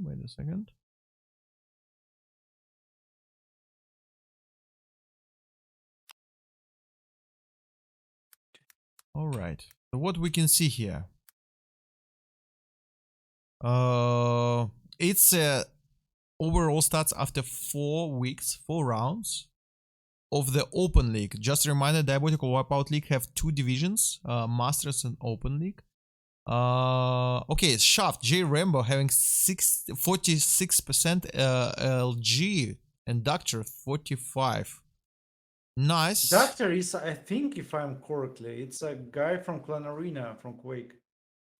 Wait a second. All right. So what we can see here. It's overall stats after 4 weeks, 4 rounds of the Open League. Just a reminder, Diabotical Wipeout League have 2 divisions, Masters and Open League. Okay, Shaft, J Rambo having 46% LG and Doctor 45. Nice. Doctor is, I think, if I'm correctly, it's a guy from Clan Arena from Quake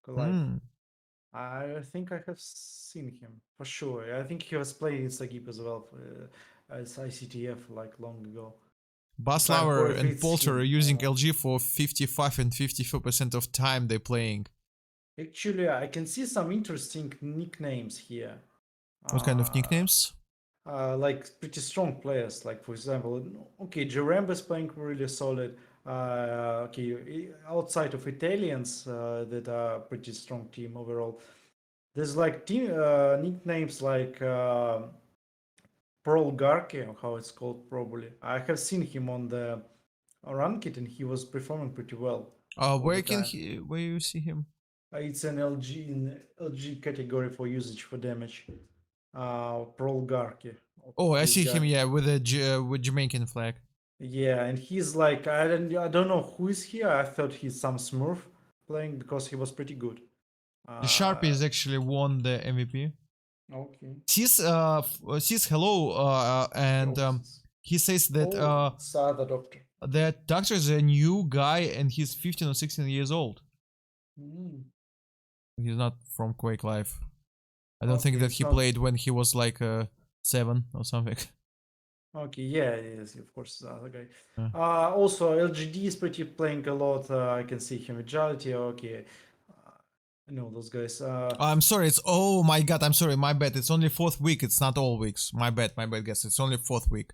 Life. I think I have seen him for sure. I think he was playing in Sagip as well as ICTF like long ago. Baslower and Polter are using LG for 55 and 54% of time they're playing. Actually, I can see some interesting nicknames here. What kind of nicknames? Like pretty strong players. Like for example, okay, Jeremba is playing really solid. Okay, outside of Italians that are pretty strong team overall. There's like team nicknames like Pearl Garke, or how it's called probably. I have seen him on the ranked and he was performing pretty well. Where you see him? It's an LG category for usage for damage. Pearl Garke. Oh, I see him. Yeah, with a with Jamaican flag. Yeah, and he's like I don't know who is here. I thought he's some Smurf playing because he was pretty good. Sharpie has actually won the MVP. Okay. Sees hello, and he says that Doctor. That Doctor is a new guy and he's 15 or 16 years old. He's not from Quake Life. I don't think that he played when he was like 7 or something. Okay, yeah, yes, of course, the other guy. Also, LGD is pretty playing a lot. I can see him Agility. Okay, I know those guys. I'm sorry. It's oh my god. I'm sorry. My bad. It's only 4th week. It's not all weeks. My bad. My bad. Guess it's only 4th week.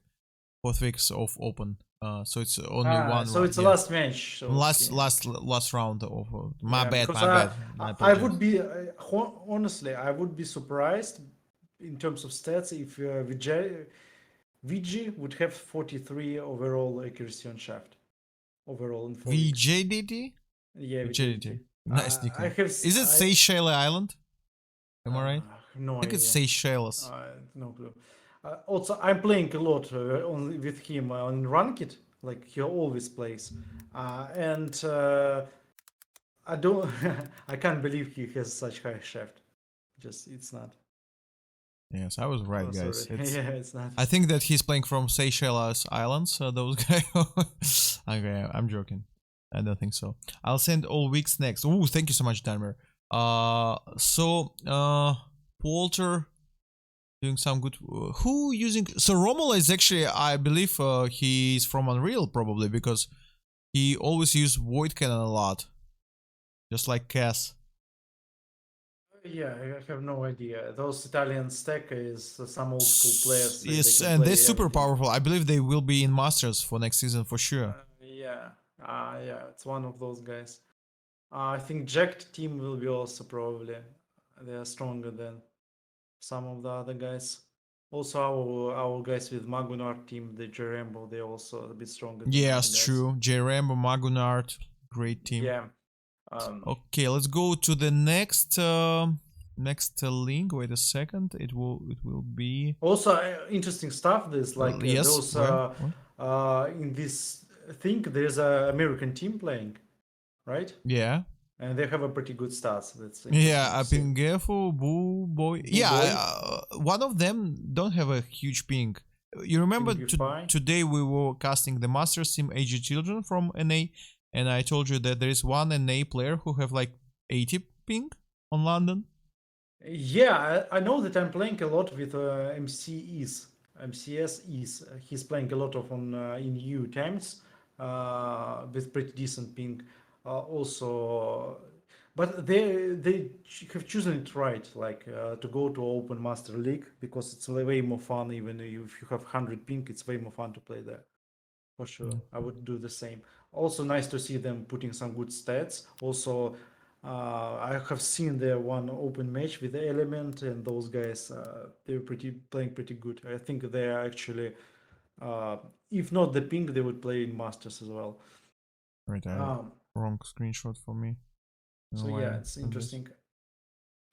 4th weeks of Open. So it's only one. So it's the last match. So last round of. My bad. I would be honestly, I would be surprised in terms of stats if VG would have 43 overall accuracy on shaft. Overall in 4 weeks. VJDT? Yeah, VJDT. Nice nickname. Is it Seychelles Island? Am I right? No, I think it's Seychelles. No clue. Also, I'm playing a lot with him on Ranked, like he always plays, and I don't, I can't believe he has such high shaft. Just it's not. Yes, I was right, guys. Yeah, it's not. I think that he's playing from Seychelles Islands. Those guys. Okay, I'm joking. I don't think so. I'll send all weeks next. Ooh, thank you so much, Danmer. Polter doing some good. Who using? So Romola is actually, I believe, he's from Unreal probably because he always used Void Cannon a lot, just like Cass. Yeah, I have no idea. Those Italian stack is some old school players. Yes, and they're super powerful. I believe they will be in Masters for next season for sure. Yeah, it's one of those guys. I think Jacked team will be also probably. They are stronger than some of the other guys. Also, our guys with Magunard team, the Jerembo, they're also a bit stronger. Yes, true. Jerembo, Magunard, great team. Yeah. Okay, let's go to the next link. Wait a second. It will be also interesting stuff. There's like those in this thing. There's a American team playing, right? Yeah. And they have a pretty good stats. Yeah, Pingefu, Boo Boy. Yeah, one of them don't have a huge ping. You remember today we were casting the Masters team AG Children from NA, and I told you that there is one NA player who have like 80 ping on London. Yeah, I know that I'm playing a lot with MCS. He's playing a lot of on in EU times with pretty decent ping. Also, but they have chosen it right, like to go to Open Master League because it's way more fun. Even if you have 100 ping, it's way more fun to play there. For sure, I would do the same. Also, nice to see them putting some good stats. Also, I have seen their one open match with the Element, and those guys they're playing pretty good. I think they are actually, if not the pink, they would play in Masters as well. Right, wrong screenshot for me. So yeah, it's interesting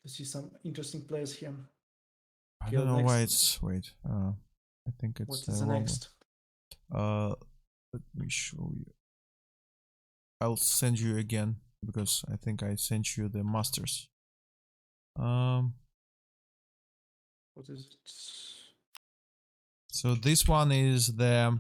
to see some interesting players here. I don't know why it's wait. I think it's what is the next? Let me show you. I'll send you again because I think I sent you the masters. What is it? So this one is the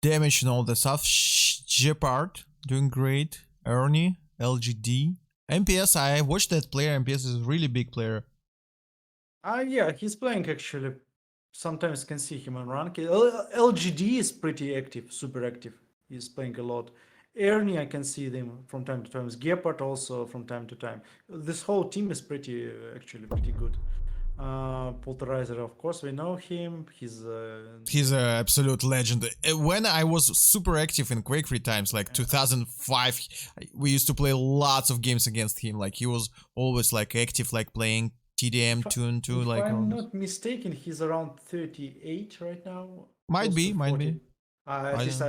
damage and all the stuff. Jeopard doing great. Ernie, LGD, MPS. I watched that player. MPS is a really big player. Yeah, he's playing actually. Sometimes can see him on rank. LGD is pretty active, super active. He's playing a lot. Ernie, I can see them from time to time. Gepard also from time to time. This whole team is actually pretty good. Polterizer, of course, we know him. He's an absolute legend. When I was super active in Quake 3 times, like 2005, we used to play lots of games against him. Like he was always like active, like playing TDM 2 and 2. Like I'm not mistaken, he's around 38 right now. Might be. At least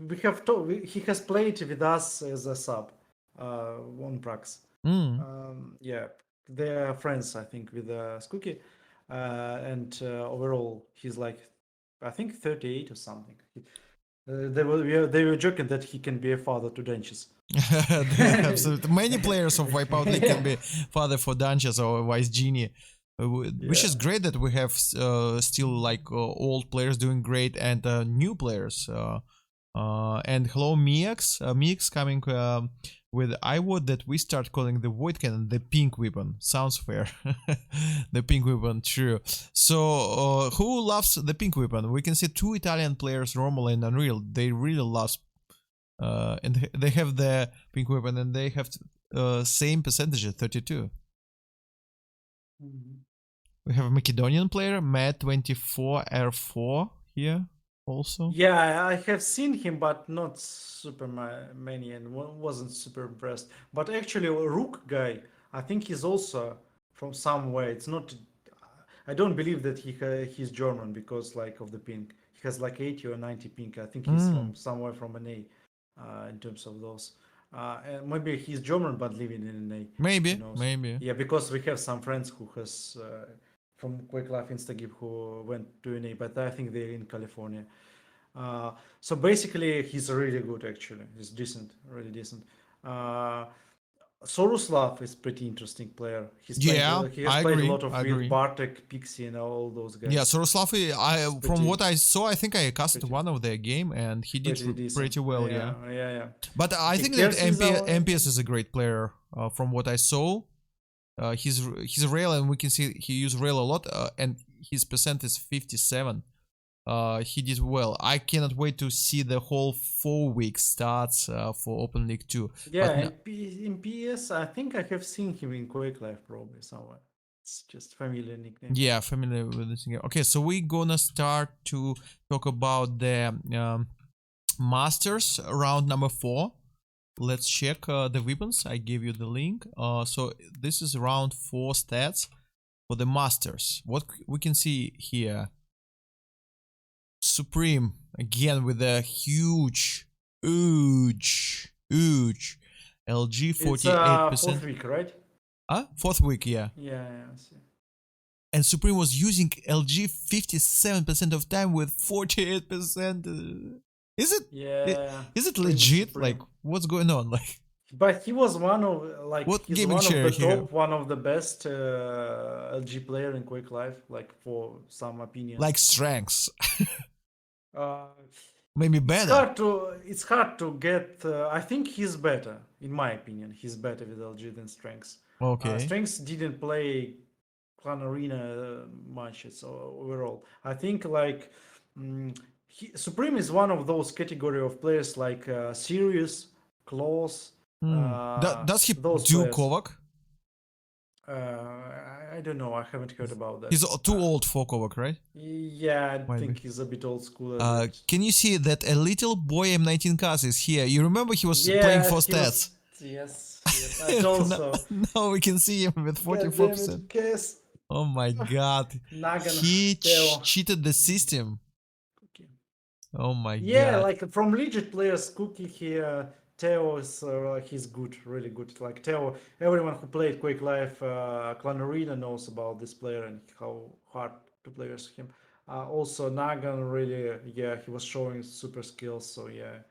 we have he has played with us as a sub on Prax. Yeah, they're friends, I think, with Skooky, and overall he's like, I think 38 or something. They were joking that he can be a father to Dunches. Absolutely, many players of Wipeout League can be father for Dunches or Vice Genie. Which is great that we have still like old players doing great and new players. And hello Mix, Mix coming with I would that we start calling the Void Cannon the pink weapon. Sounds fair. The pink weapon, true. So who loves the pink weapon? We can see two Italian players, Romulo and Unreal. They really love, and they have the pink weapon, and they have same percentage at 32. We have a Macedonian player, Matt24R4 here also. Yeah, I have seen him, but not super many, and wasn't super impressed. But actually, a Rook guy, I think he's also from somewhere. It's not. I don't believe that he's German because like of the ping. He has like 80 or 90 ping. I think he's from somewhere from NA in terms of those. And maybe he's German but living in NA. Maybe. Yeah, because we have some friends who has from Quake Life Instagib who went to NA, but I think they're in California. So basically, he's really good. Actually, he's decent, really decent. Soruslav is pretty interesting player. He has played a lot of with Bartek, Pixie, and all those guys. Yeah, Soruslav. From what I saw, I think I casted one of their game, and he did pretty well. Yeah. But I think that MPS is a great player. From what I saw, he's rail, and we can see he used rail a lot, and his percent is 57. He did well. I cannot wait to see the whole 4 week starts for Open League 2. Yeah, in PS, I think I have seen him in Quake Life probably somewhere. It's just familiar nickname. Yeah, familiar with this game. Okay, so we're gonna start to talk about the Masters round number 4. Let's check the weapons. I gave you the link. So this is round 4 stats for the Masters. What we can see here. Supreme again with a huge LG 48%. It's 4th week, right? 4th week, yeah. Yeah, I see. And Supreme was using LG 57% of time with 48%. Is it? Yeah. Is it legit? Supreme. Like, what's going on? Like, but he was one of he's one of the top, one of the best LG player in Quake Life, like for some opinions. Like strengths. Maybe better. It's hard to get. I think he's better, in my opinion. He's better with LG than Strengths. Okay. Strengths didn't play Clan Arena much. So overall, I think like Supreme is one of those category of players like Sirius, Claws. Does he do Kovac? I don't know. I haven't heard about that. He's too old for Kovac, right? Yeah, I think he's a bit old school. Can you see that a little boy M19 Cas is here? You remember he was playing for stats? Yes, I told so. Now we can see him with 44%. Oh my god. He cheated the system. Oh my god. Yeah, like from legit players, Cookie here, Theo is he's good, really good. Like Theo, everyone who played Quake Live Clan Arena knows about this player and how hard to play with him. Also Nagan, really, yeah, he was showing super skills. So yeah,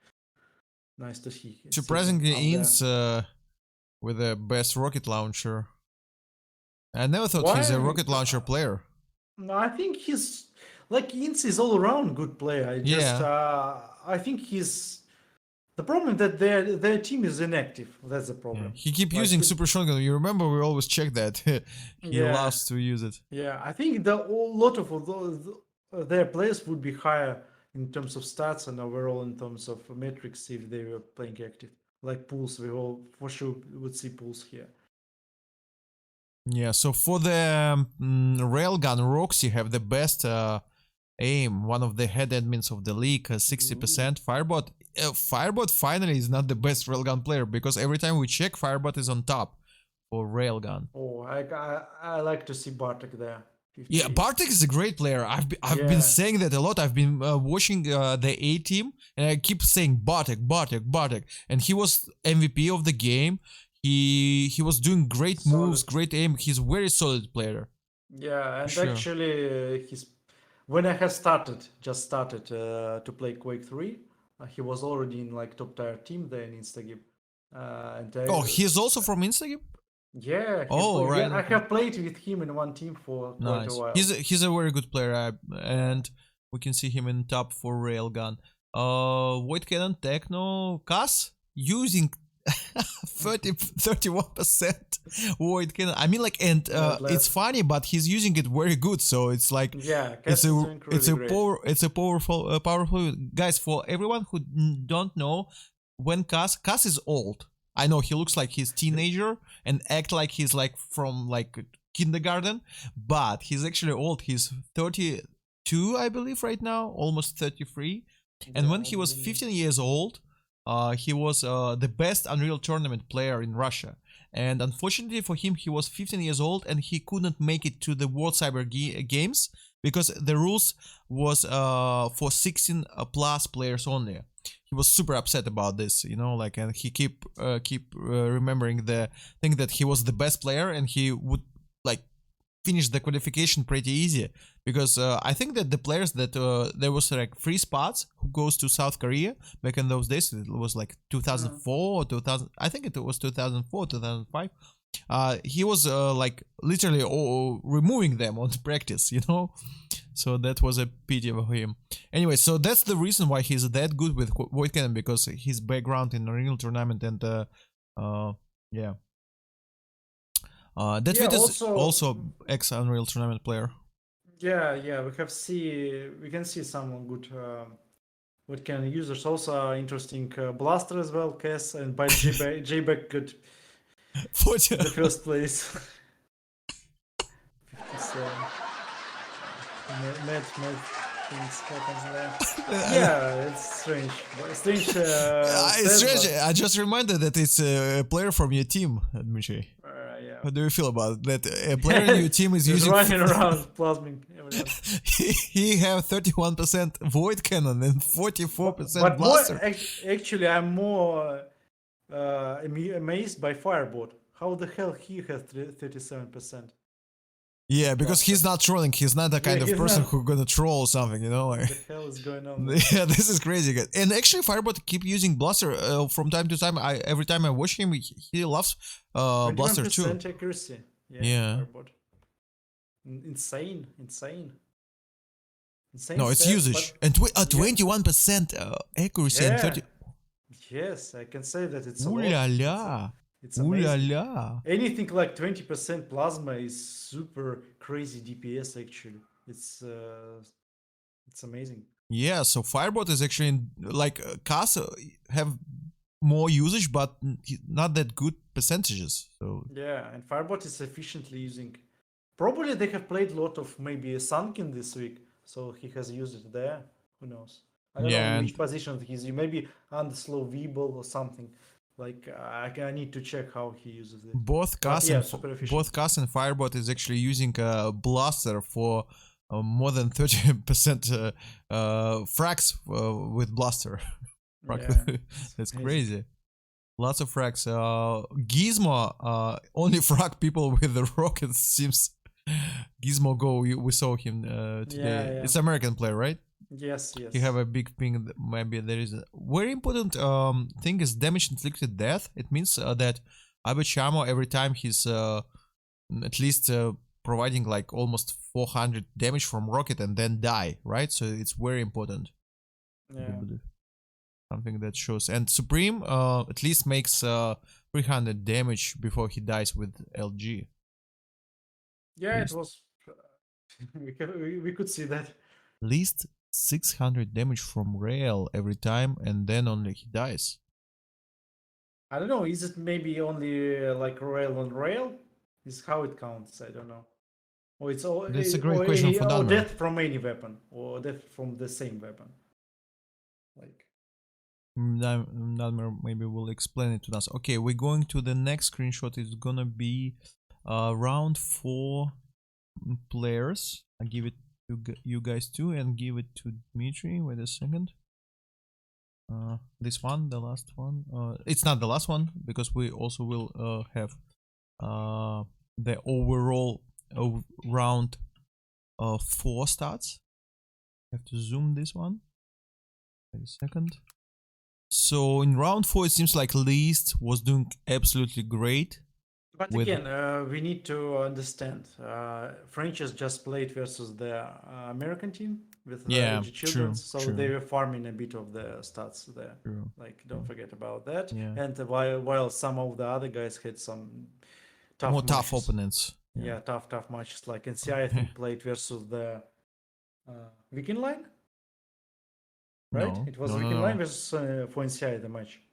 nice to see. Surprisingly, Ince with the best rocket launcher. I never thought he's a rocket launcher player. No, I think he's like Ince is all around good player. I think he's the problem that their team is inactive. That's the problem. Yeah. He keep using super shotgun. You remember we always check that. He loves to use it. Yeah, I think a lot of their players would be higher in terms of stats and overall in terms of metrics if they were playing active. Like pools, we all for sure would see pools here. Yeah, so for the railgun Roxy have the best aim, one of the head admins of the league, 60%. Firebot, Firebot finally is not the best railgun player because every time we check, Firebot is on top for railgun. Oh, I like to see Bartek there. 58. Yeah, Bartek is a great player. I've been saying that a lot. I've been watching the A team, and I keep saying Bartek, and he was MVP of the game. He was doing great moves, great aim. He's a very solid player. Yeah, and actually, when I have just started to play Quake 3, he was already in like top tier team there in Instagame. He's also from Instagame? Yeah. Right. Yeah, I have played with him in one team for quite a while. He's a very good player, and we can see him in top for railgun. Void Cannon, Techno, Cas using 31% Void Cannon. I mean, like, and it's funny, but he's using it very good. So it's like, it's a powerful guys. For everyone who don't know, when Cas is old. I know he looks like he's teenager and act like he's like from like kindergarten, but he's actually old. He's 32, I believe, right now, almost 33. And when he was 15 years old, he was the best Unreal Tournament player in Russia. And unfortunately for him, he was 15 years old and he couldn't make it to the World Cyber Games because the rules was for 16 plus players only. He was super upset about this, you know, like, and he keep remembering the thing that he was the best player and he would like finish the qualification pretty easy because I think that the players that there was like 3 spots who goes to South Korea back in those days. It was like 2004 or 2000. I think it was 2004, 2005. He was like literally removing them on practice, you know. So that was a pity of him. Anyway, so that's the reason why he's that good with Void Cannon, because his background in Unreal Tournament and yeah. Deathmatch is also ex-Unreal Tournament player. Yeah, we can see some good Void Cannon users. Also interesting Blaster as well, Cass, and by JBack got the first place. 57. Mad things happens there. Yeah, it's strange. It's strange. I just reminded that it's a player from your team, Dmitry. Yeah. How do you feel about that? A player in your team is using running around plasming everyone. he have 31% Void Cannon and 44% but Blaster. Actually, I'm more amazed by Firebot. How the hell he has 37%? Yeah, because he's not trolling. He's not the kind of person who's gonna troll something, you know. Like, what the hell is going on? Yeah, this is crazy. And actually, Firebot keep using Blaster from time to time. Every time I watch him, he loves Blaster too. 21% accuracy. Yeah. Firebot. Insane. No, it's usage. And 21% accuracy and 30. Yes, I can say that it's a lot. La la. It's amazing. Anything like 20% plasma is super crazy DPS. Actually, it's amazing. Yeah, so Firebot is actually like Cas have more usage, but not that good percentages. So yeah, and Firebot is efficiently using Probably they have played a lot of maybe Sunken this week, so he has used it there. Who knows? I don't know in Yeah, and which position he's maybe under slow Weeble or something. Like I need to check how he uses it. both But Cass yeah, and super efficient. both Cass and Firebot is actually using a blaster for more than 30% frags with blaster. Yeah, That's it's crazy. crazy. Lots of frags. Gizmo only frag people with the rockets. Seems Gizmo Go. We saw him today. Yeah, yeah. It's American player, right? Yes, You have yes. a big ping. Maybe there is a very important thing is damage inflicted death. It means that Abechamo every time he's at least providing like almost 400 damage from rocket and then die, right? So it's very important. Yeah. Something that shows. And Supreme at least makes 300 damage before he dies with LG. Yeah, it was. We could see that. Least 600 damage from rail every time, and then only he dies. I don't know. Is it maybe only like rail on rail? Is how it counts? I don't know. Or it's all, That's a great question for or Dunmer. death from any weapon, or death from the same weapon. Like Dunmer maybe will explain it to us. Okay, we're going to the next screenshot. It's gonna be round 4 players. I give it to you guys too, and give it to Dmitry. Wait a second. This one, the last one. It's not the last one because we also will have the overall round 4 stats. I have to zoom this one. Wait a second. So in round 4, it seems like Least was doing absolutely great. but again, we need to understand. French has just played versus the American team with Yeah, Edgy true, Children, so they true, were farming a bit of the stats there. true. Like, don't forget about that. Yeah, And while some of the other guys had some more tough tough matches. opponents. Yeah, tough matches. Like NCI, I think played versus the Viking Line, right? No, It was no, no, Viking Line no. versus for NCI the match. I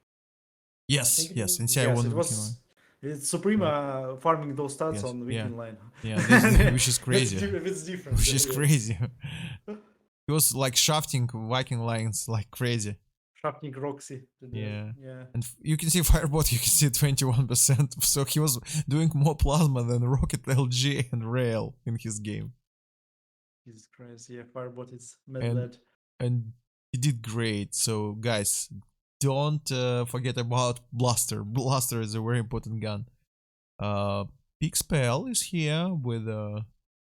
Yes, think it yes. was. NCI Yes, won it the Viking Line. was. It's Suprema farming those stats Yes, on the yeah, Viking Line. yeah. That's which is crazy. It's different. Which is Yeah. crazy. He was like shafting Viking lines like crazy. Sharpnik Roxy. Yeah. Yeah. And you can see Firebot, you can see 21%. So he was doing more plasma than Rocket, LG, and Rail in his game. Jesus Christ. Yeah, Firebot is mad And lad. and he did great. So guys, don't forget about Blaster. Blaster is a very important gun. Pixpel is here with a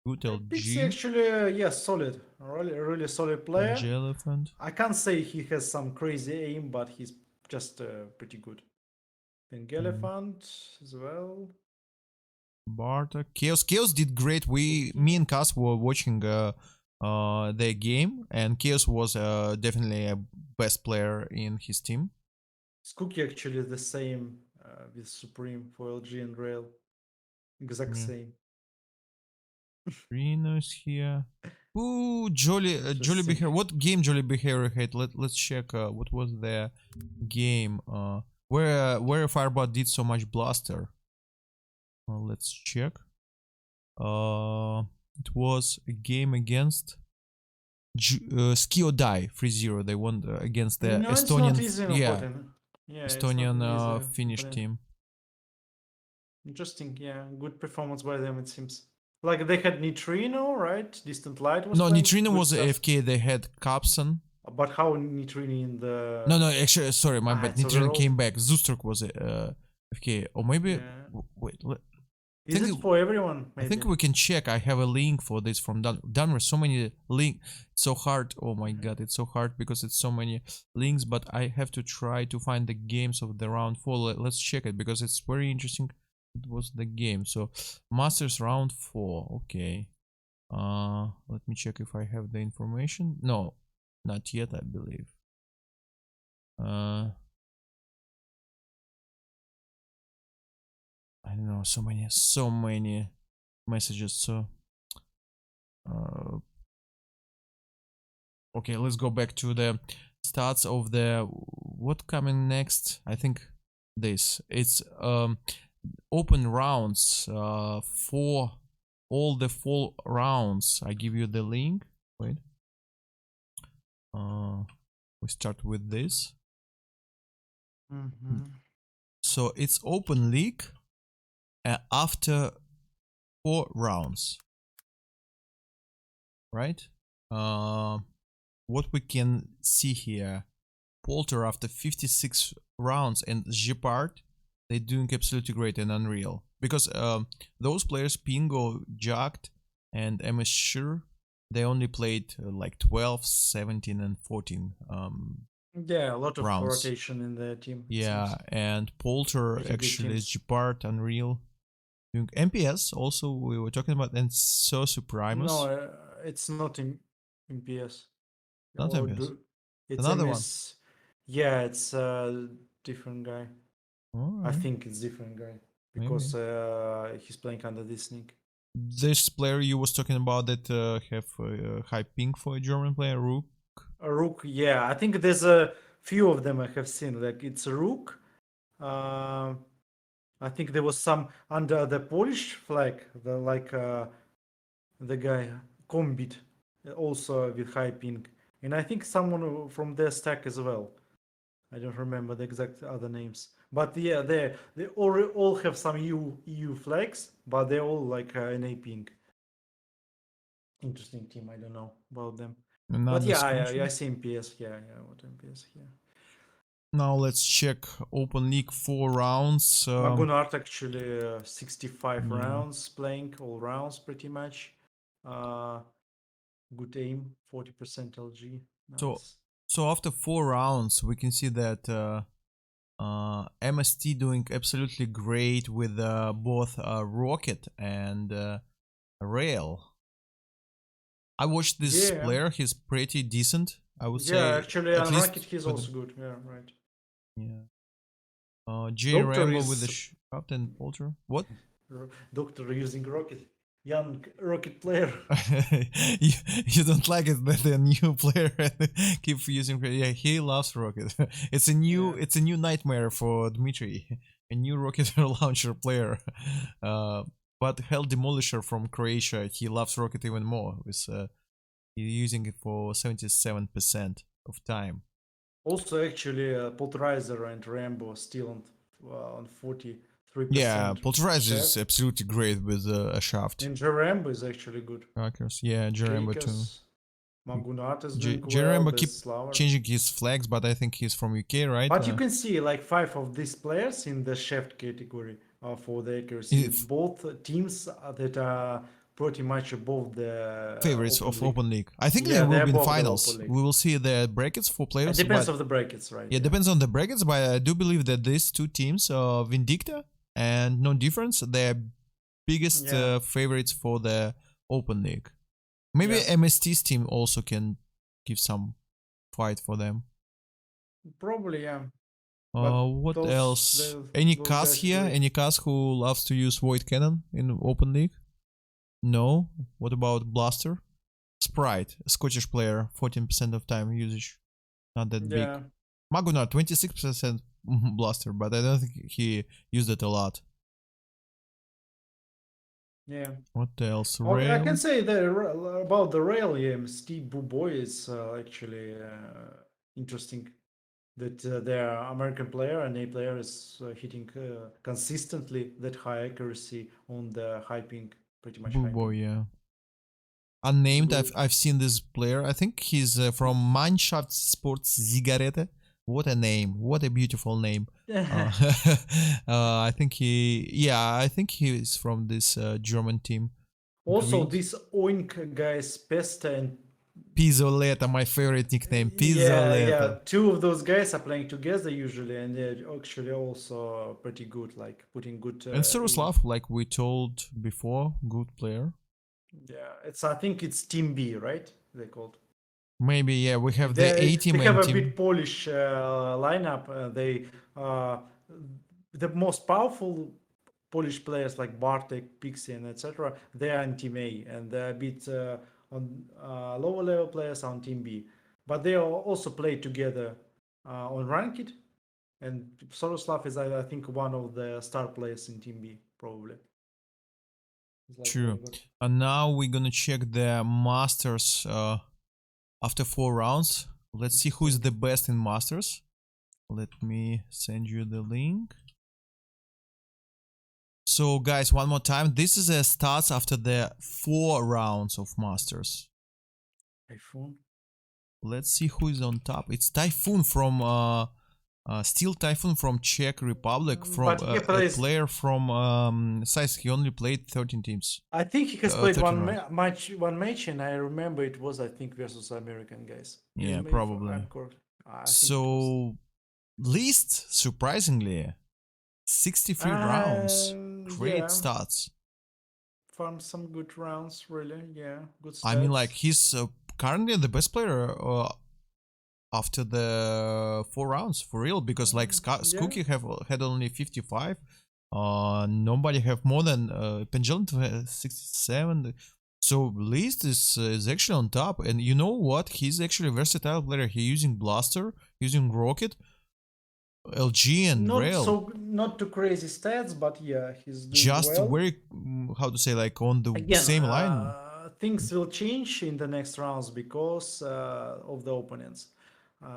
good Pixie LG. actually, yes, solid. Really solid player. LG Elephant. I can't say he has some crazy aim, but he's just pretty good. Pink Elephant as well. Bartek. Chaos did great. Me and Cass were watching their game, and Chaos was definitely a best player in his team. Skooky actually the same with Supreme for LG and Rail. Exact same. Reno's here. Ooh, Jolly Behavior. What game Jolly Behavior had? Let's check. What was their game? Where Firebot did so much blaster. Let's check. It was a game against Ski or Die 3-0. They won against the No, Estonian. it's not easy, yeah, Estonian Finnish team. Interesting, yeah. Good performance by them, it seems. Like they had Neutrino, right? Distant Light was No, playing. Neutrino was AFK. They had Capson. But how Neutrino in the... No, actually, sorry, my bad. Neutrino overall... came back. Zustruk was AFK. Or maybe... Yeah. Wait, is it for everyone? Maybe? I think we can check. I have a link for this from Dunmer. So many links. It's so hard. Oh my god, it's so hard because it's so many links. But I have to try to find the games of the round 4. Let's check it because it's very interesting. It was the game. So Masters round 4. Okay. Let me check if I have the information. No, not yet, I believe. I don't know, so many messages. So okay, let's go back to the stats of the what coming next. I think this it's open rounds 4 all the 4 rounds. I give you the link. Wait. We start with this. So it's open league after 4 rounds, right? What we can see here, Polter after 56 rounds and Gepard, they're doing absolutely great and Unreal, because those players, Pingo, Jacked, and MS Shir, they only played like 12, 17, and 14 yeah, a lot of rounds. rotation in the team. Yeah, and Polter actually is Gepard, Unreal. Doing MPS also, we were talking about, and Sosu Primus. No, it's not in PS. Not MPS. It's Another MS. Yeah, it's a different guy. one. I think it's different guy because he's playing under this nick. This player you was talking about that have high ping for a German player, Rook. Rook, yeah, I think there's a few of them I have seen. Like it's a Rook. I think there was some under the Polish flag, the guy Kombit, also with high ping, and I think someone from their stack as well. I don't remember the exact other names, but yeah, they all have some EU flags, but they're all like NA ping. Interesting team. I don't know about them, but yeah, I see MPS. Yeah, what MPS here. Now let's check Open League 4 rounds. Magunart actually 65 rounds, playing all rounds pretty much. Good aim, 40% LG. Nice. So after 4 rounds, we can see that MST doing absolutely great with both Rocket and Rail. I watched this player; he's pretty decent, I would say. Yeah, actually, on Rocket he's also good. Yeah, right. Yeah. J Rambo with the Captain Polter. What? Doctor using Rocket. Young Rocket player. you don't like it that a new player keep using. Yeah, he loves Rocket. It's a new nightmare for Dmitry. A new Rocket launcher player. But Hell Demolisher from Croatia, he loves Rocket even more. With he's using it for 77% of time. Also, actually, Polterizer and Rambo still on 43%. Yeah, Polterizer is absolutely great with a shaft. And Rambo is actually good. Crackers, yeah, Rambo too. Magunat is doing Rambo keep changing his flags, but I think he's from UK, right? But you can see like 5 of these players in the shaft category for the accuracy. Both teams that are pretty much above the favorites of Open League. I think they will be in finals. We will see the brackets for players. It depends on the brackets, right? Yeah, depends on the brackets, but I do believe that these two teams, Vindicta and No Difference, they're biggest favorites for the Open League. Maybe MST's team also can give some fight for them. Probably, yeah. What else? Any Kaz here? Any Kaz who loves to use Void Cannon in Open League? No. What about Blaster? Sprite, a Scottish player, 14% of time usage. Not that big. Magunat, 26% Blaster, but I don't think he used it a lot. Yeah. What else? I can say that about the Rail, Steve Buboy is actually interesting. That their American player and A player is hitting consistently that high accuracy on the high ping, pretty much. Buboy, yeah. Unnamed, I've seen this player. I think he's from Mannschaft Sports Zigarette. What a name! What a beautiful name. I think he is from this German team. Also, this Oink guys, Pesta and Pizzoletta, my favorite nickname. Pizzoletta. Yeah. 2 of those guys are playing together usually, and they're actually also pretty good, like putting good. And Suroslav, like we told before, good player. Yeah, I think it's Team B, right? They called. Maybe, yeah. We have the A team. They have a bit Polish lineup. The most powerful Polish players like Bartek, Pixie, and etc. They are in Team A, and they're a bit on lower level players on Team B. But they also play together on Ranked, and Soroslav is, I think, one of the star players in Team B, probably. It's like True. very good. And now we're gonna check the Masters after 4 rounds. Let's see who is the best in Masters. Let me send you the link. So guys, one more time. This is a stats after the 4 rounds of Masters. iPhone. Let's see who is on top. It's Typhoon from Steel Typhoon from Czech Republic, from a player from size. He only played 13 teams. I think he has played one rounds. match, and I remember it was, I think, versus American guys. Yeah, probably. So least surprisingly, 63 rounds. Great stats. Found some good rounds, really. Yeah, good stats. I mean, like, he's currently the best player after the 4 rounds, for real, because like Skookie had only 55. Nobody have more than Pengelin 67. So Least is actually on top, and you know what? He's actually a versatile player. He's using Blaster, using Rocket, LG, and Rail. Not too crazy stats, but yeah, he's doing just well. Very, how to say, like on the same line. Things will change in the next rounds because of the opponents.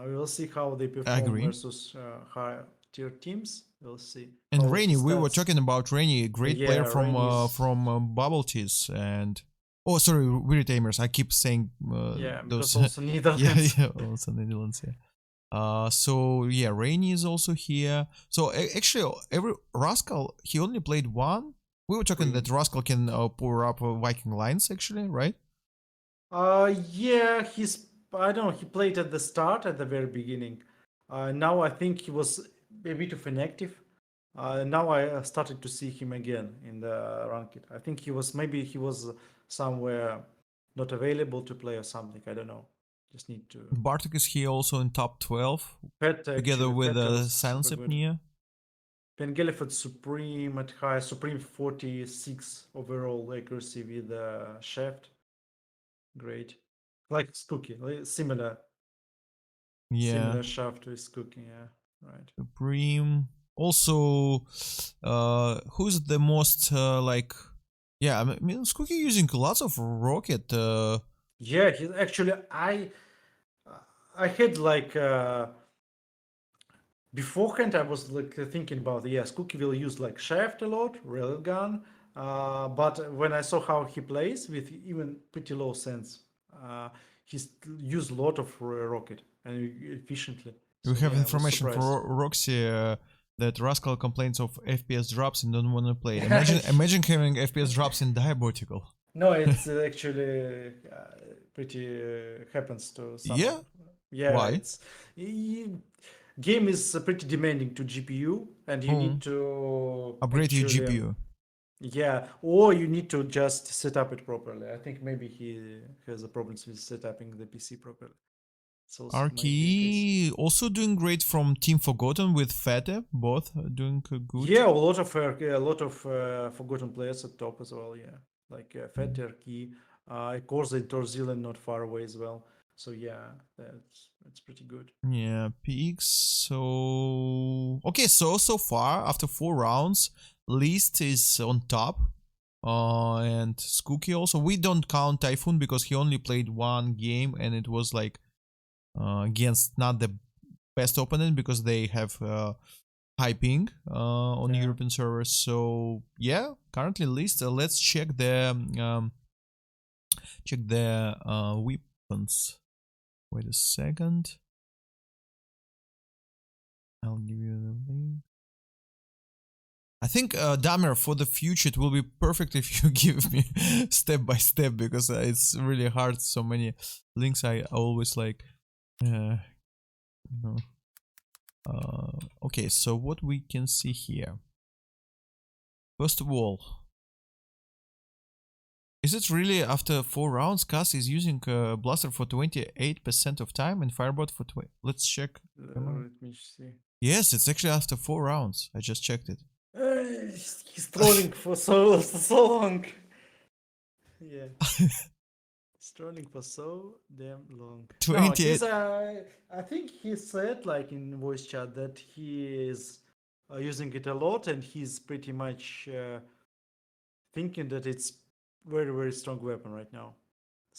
We will see how they perform versus higher tier teams. We'll see. And Rainy, we were talking about Rainy, great player from Bubble Teas and Weird Tamers. I keep saying those. Also Netherlands. Also Netherlands. Yeah. So yeah, Rainy is also here. So actually, every Rascal, he only played one. We were talking that Rascal can pour up Viking lines, actually, right? Yeah, I don't know, he played at the start, at the very beginning. Now I think he was a bit of inactive. Now I started to see him again in the ranked. I think he was somewhere not available to play or something. I don't know. Just need to. Bartek is here also in top 12, together with Silence Apnea. Pengeliford Supreme at high, Supreme 46 overall accuracy with shaft. Great. Like Skookie, similar. Yeah. Similar shaft to Skookie, yeah. Right. Supreme. Also, who's the most like? Yeah, I mean, Skookie using lots of rocket. Yeah, he's actually I had like beforehand I was like thinking about Skookie will use like shaft a lot, railgun. But when I saw how he plays with even pretty low sense, he's used a lot of rocket and efficiently. We have information for Roxy that Rascal complains of FPS drops and don't want to play. Imagine having FPS drops in Diabotical. No, it's actually pretty happens to some. Yeah. Yeah. Why? Game is pretty demanding to GPU, and you need to upgrade your GPU. Yeah, or you need to just set up it properly. I think maybe he has a problems with setting the PC properly. RKE also doing great from Team Forgotten with Fete, both doing good. Yeah, a lot of Forgotten players at top as well. Yeah, like Fete, RKE, of course, in Torzilan not far away as well. So yeah, that's pretty good. Yeah, PX. So okay, so far after 4 rounds, Least is on top. And Skookie also. We don't count Typhoon because he only played 1 game and it was like against not the best opponent because they have high ping on European servers. So yeah, currently Least. Let's check the weapons. Wait a second. I'll give you the link. I think, Damer, for the future, it will be perfect if you give me step by step because it's really hard. So many links I always like, you know. Okay, so what we can see here. First of all, is it really after 4 rounds, Cass is using Blaster for 28% of time and Firebot for 20? Let's check. Let me see. Yes, it's actually after 4 rounds. I just checked it. He's trolling for so long. Yeah. He's trolling for so damn long. 28. No, I think he said like in voice chat that he is using it a lot and he's pretty much thinking that it's very, very strong weapon right now.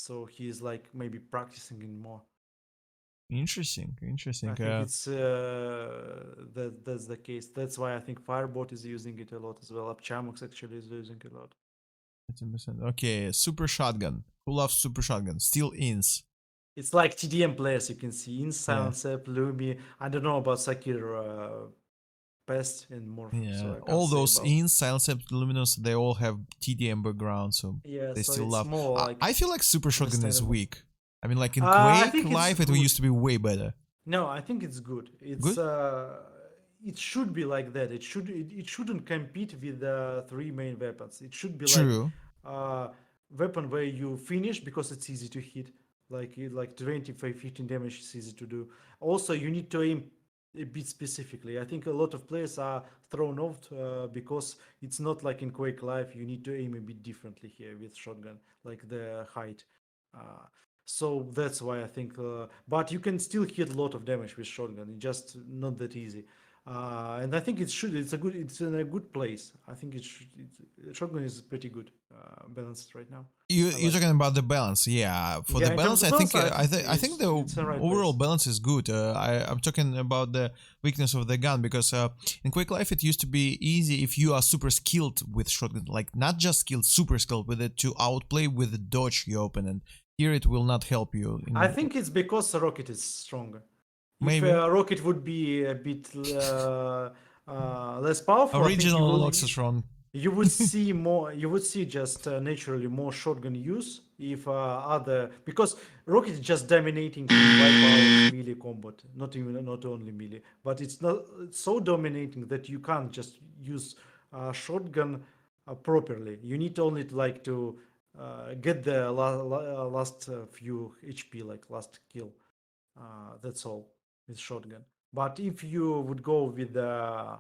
So he's like maybe practicing it more. Interesting. I think it's that's the case. That's why I think Firebot is using it a lot as well. Upchamux actually is using it a lot. 10%. Okay, Super Shotgun. Who loves Super Shotgun? Still ins. It's like TDM players you can see. In Silencep, Lumi. I don't know about Sakir, Pest, and Morph. Yeah, So I can't all say those about. ins, Silencep, Luminous, they all have TDM background, so Yeah, they so still it's love. more like I feel like Super Shotgun is understandable. weak. I mean, like in I Quake think it's Live, it good. used to be way better. No, I think it's good. Good? It should be like that. It shouldn't compete with the three main weapons. It should be like True. weapon where you finish because it's easy to hit. Like 25-15 damage is easy to do. Also, you need to aim a bit specifically. I think a lot of players are thrown off because it's not like in Quake Live. You need to aim a bit differently here with shotgun, like the height. Uh, so that's why I think. But you can still hit a lot of damage with shotgun. It's just not that easy. And I think it should. It's a good. It's in a good place. I think it should. Shotgun is pretty good balanced right now. You're talking about the balance, yeah. For the Yeah, in terms balance, of I think balance, I think the it's in the right overall place. balance is good. I'm talking about the weakness of the gun because in Quake Life it used to be easy if you are super skilled with shotgun, like not just skilled, super skilled with it to outplay with the dodge your opponent. Here it will not help you. I think it's because the rocket is stronger. If Maybe a rocket would be a bit less powerful, I think original Loxotron. you would see more. You would see just naturally more shotgun use if other because rocket is just dominating can wipe out melee combat. Not only melee, but it's not it's so dominating that you can't just use shotgun properly. You need only to like to get the last few HP, like last kill. That's all with shotgun. But if you would go with the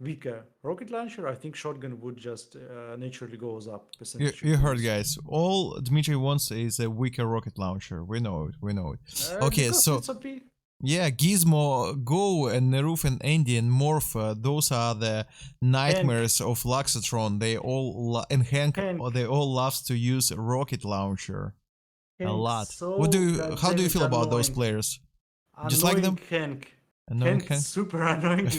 weaker rocket launcher, I think shotgun would just naturally goes up percentage of You heard, use. guys. All Dmitry wants is a weaker rocket launcher. We know it. We know it. Okay, Because so it's OP. yeah, Gizmo, Go, and Neruf and Andy and Morph, those are the Hank, nightmares of Loxotron. They all and Hank, Hank, they all loves to use a rocket launcher a Hank, lot. What do so you? How do goddamn you it feel about those annoying. players? You just like Annoying them? Hank. Annoying Hank Hank? super annoying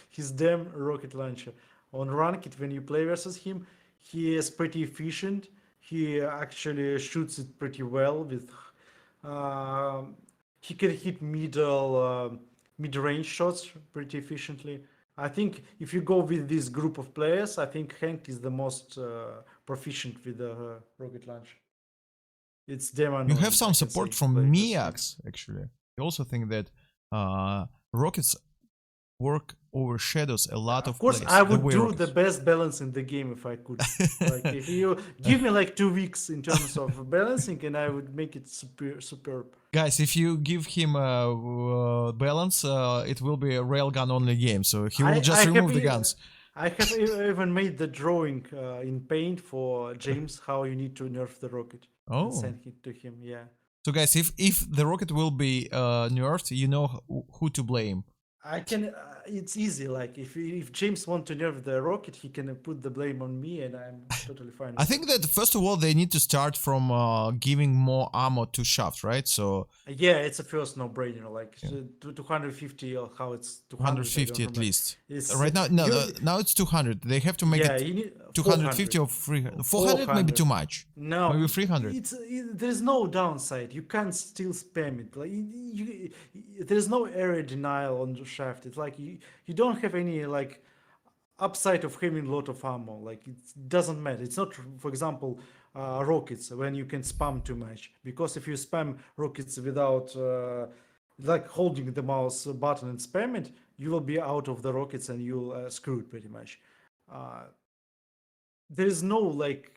his damn rocket launcher. On Ranked, when you play versus him, he is pretty efficient. He actually shoots it pretty well with he can hit mid-range shots pretty efficiently. I think if you go with this group of players, I think Hank is the most proficient with the rocket launcher. It's damn You have annoying, I some can support say, from playing versus him. Miax actually. I also think that rockets work overshadows a lot Of of course, plays. I The would way do the rockets. best balance in the game if I could. Like, if you give me like 2 weeks in terms of balancing, and I would make it superb. Guys, if you give him balance, it will be a railgun only game, so he will I just I have remove the e- guns. I have even made the drawing in Paint for James how you need to nerf the rocket and Oh. send it to him. Yeah. So guys, if the rocket will be nerfed, you know who to blame. I can. It's easy. Like if James want to nerf the rocket, he can put the blame on me, and I'm totally fine I with it. think that first of all they need to start from giving more ammo to Shaft, right? So Yeah, it's a first no-brainer. Like yeah, 250 or how it's 200, I don't 250 at remember. least. It's Right now, no, you. now it's 200. They have to make Yeah, it you need 250 400. or 300. 400 maybe 400. too much. No, Maybe 300. there's no downside. You can't still spam it. Like there's no area denial on the shaft. It's like you don't have any like upside of having a lot of ammo. Like it doesn't matter. It's not, for example, rockets when you can spam too much. Because if you spam rockets without like holding the mouse button and spam it, you will be out of the rockets and you'll screw it pretty much. Uh, there is no like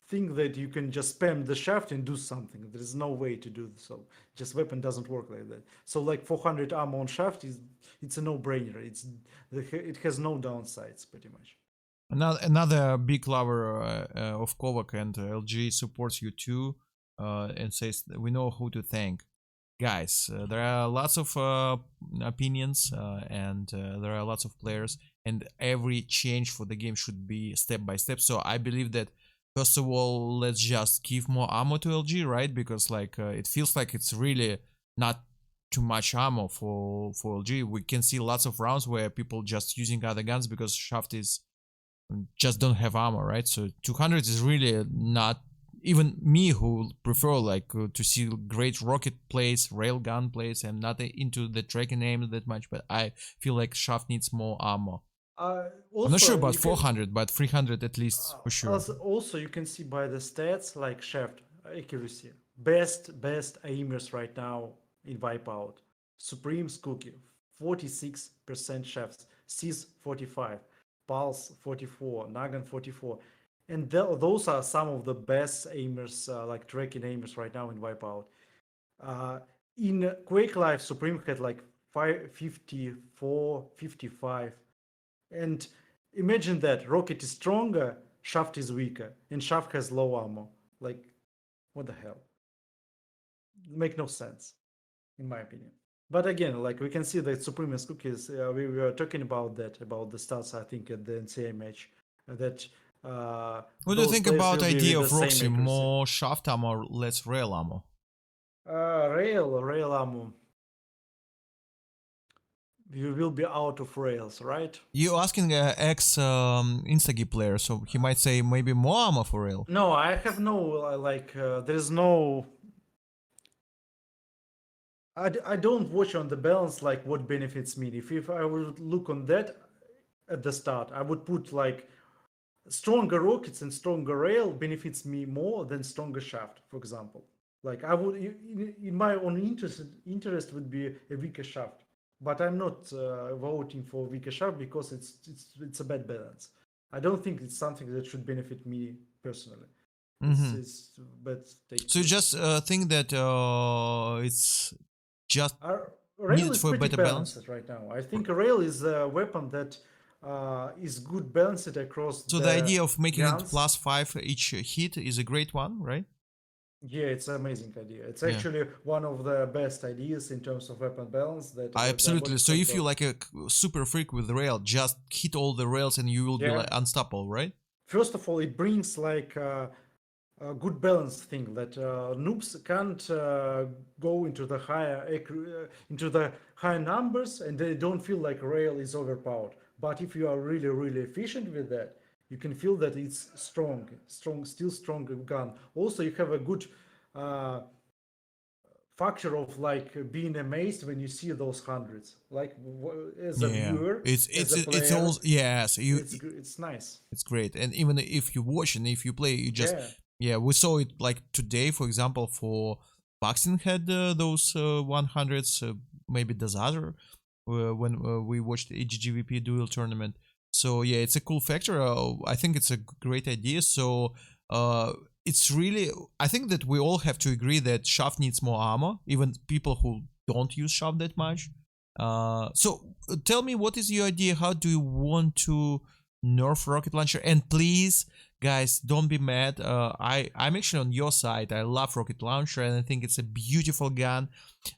thing that you can just spam the shaft and do something. There is no way to do so. Just weapon doesn't work like that. So like 400 ammo on shaft is it's a no-brainer. It has no downsides pretty much. Another big lover of Kovac and LG supports you too, and says that we know who to thank. Guys, there are lots of opinions and there are lots of players, and every change for the game should be step by step. So I believe that first of all, let's just give more ammo to LG, right? Because like it feels like it's really not too much ammo for LG. We can see lots of rounds where people just using other guns because shaft is just don't have ammo, right? So 200 is really not, even me who prefer like to see great rocket plays, railgun plays. I'm not into the tracking aim that much, but I feel like shaft needs more ammo. I'm not sure Also, about you can 400, but 300 at least for sure. also you can see by the stats like shaft accuracy. Best aimers right now in Wipeout. Supreme's Cookie 46% shafts, Sis 45, Pulse 44, Nagan 44, and those are some of the best aimers like tracking aimers right now in Wipeout. Uh, in Quake Live, Supreme had like 54, 55. And imagine that Rocket is stronger, Shaft is weaker, and Shaft has low ammo. Like, what the hell? Make no sense, in my opinion. But again, like we can see that Supremacist Cookies, we were talking about that, about the stats, I think, at the NCA match, that What do you think about the idea of Roxy? accuracy. More shaft ammo, less rail ammo? Rail ammo. You will be out of rails, right? You asking ex Instagi player, so he might say maybe more ammo for rail. No, I have no there's no. I don't watch on the balance like what benefits me. If I would look on that at the start, I would put like stronger rockets and stronger rail benefits me more than stronger shaft, for example. Like I would, in my own interest would be a weaker shaft, but I'm not voting for weaker shaft because it's a bad balance. I don't think it's something that should benefit me personally. It's bad take. So you just think that it's just Rail needed is for a pretty better balance? balanced right now. I think rail is a weapon that is good balanced across So the idea of making it +5 each hit is a great one, right? Yeah, it's an amazing idea. It's Yeah. actually one of the best ideas in terms of weapon balance that Absolutely. So if you like a super freak with rail, just hit all the rails and you will be like unstoppable, right? First of all, it brings like a good balance thing that noobs can't go into the higher numbers and they don't feel like rail is overpowered. But if you are really efficient with that, you can feel that it's still strong gun. Also, you have a good factor of like being amazed when you see those hundreds. Like as a viewer, as a player, it's all yes. it's nice. It's great, and even if you watch and if you play, you just we saw it like today, for example, for boxing had those 100s, maybe does other when we watched the HGVP duel tournament. So yeah, it's a cool factor. I think it's a great idea. So it's really, I think that we all have to agree that shaft needs more armor, even people who don't use shaft that much. So tell me, what is your idea? How do you want to nerf rocket launcher? And please, guys, don't be mad. I'm actually on your side. I love rocket launcher and I think it's a beautiful gun.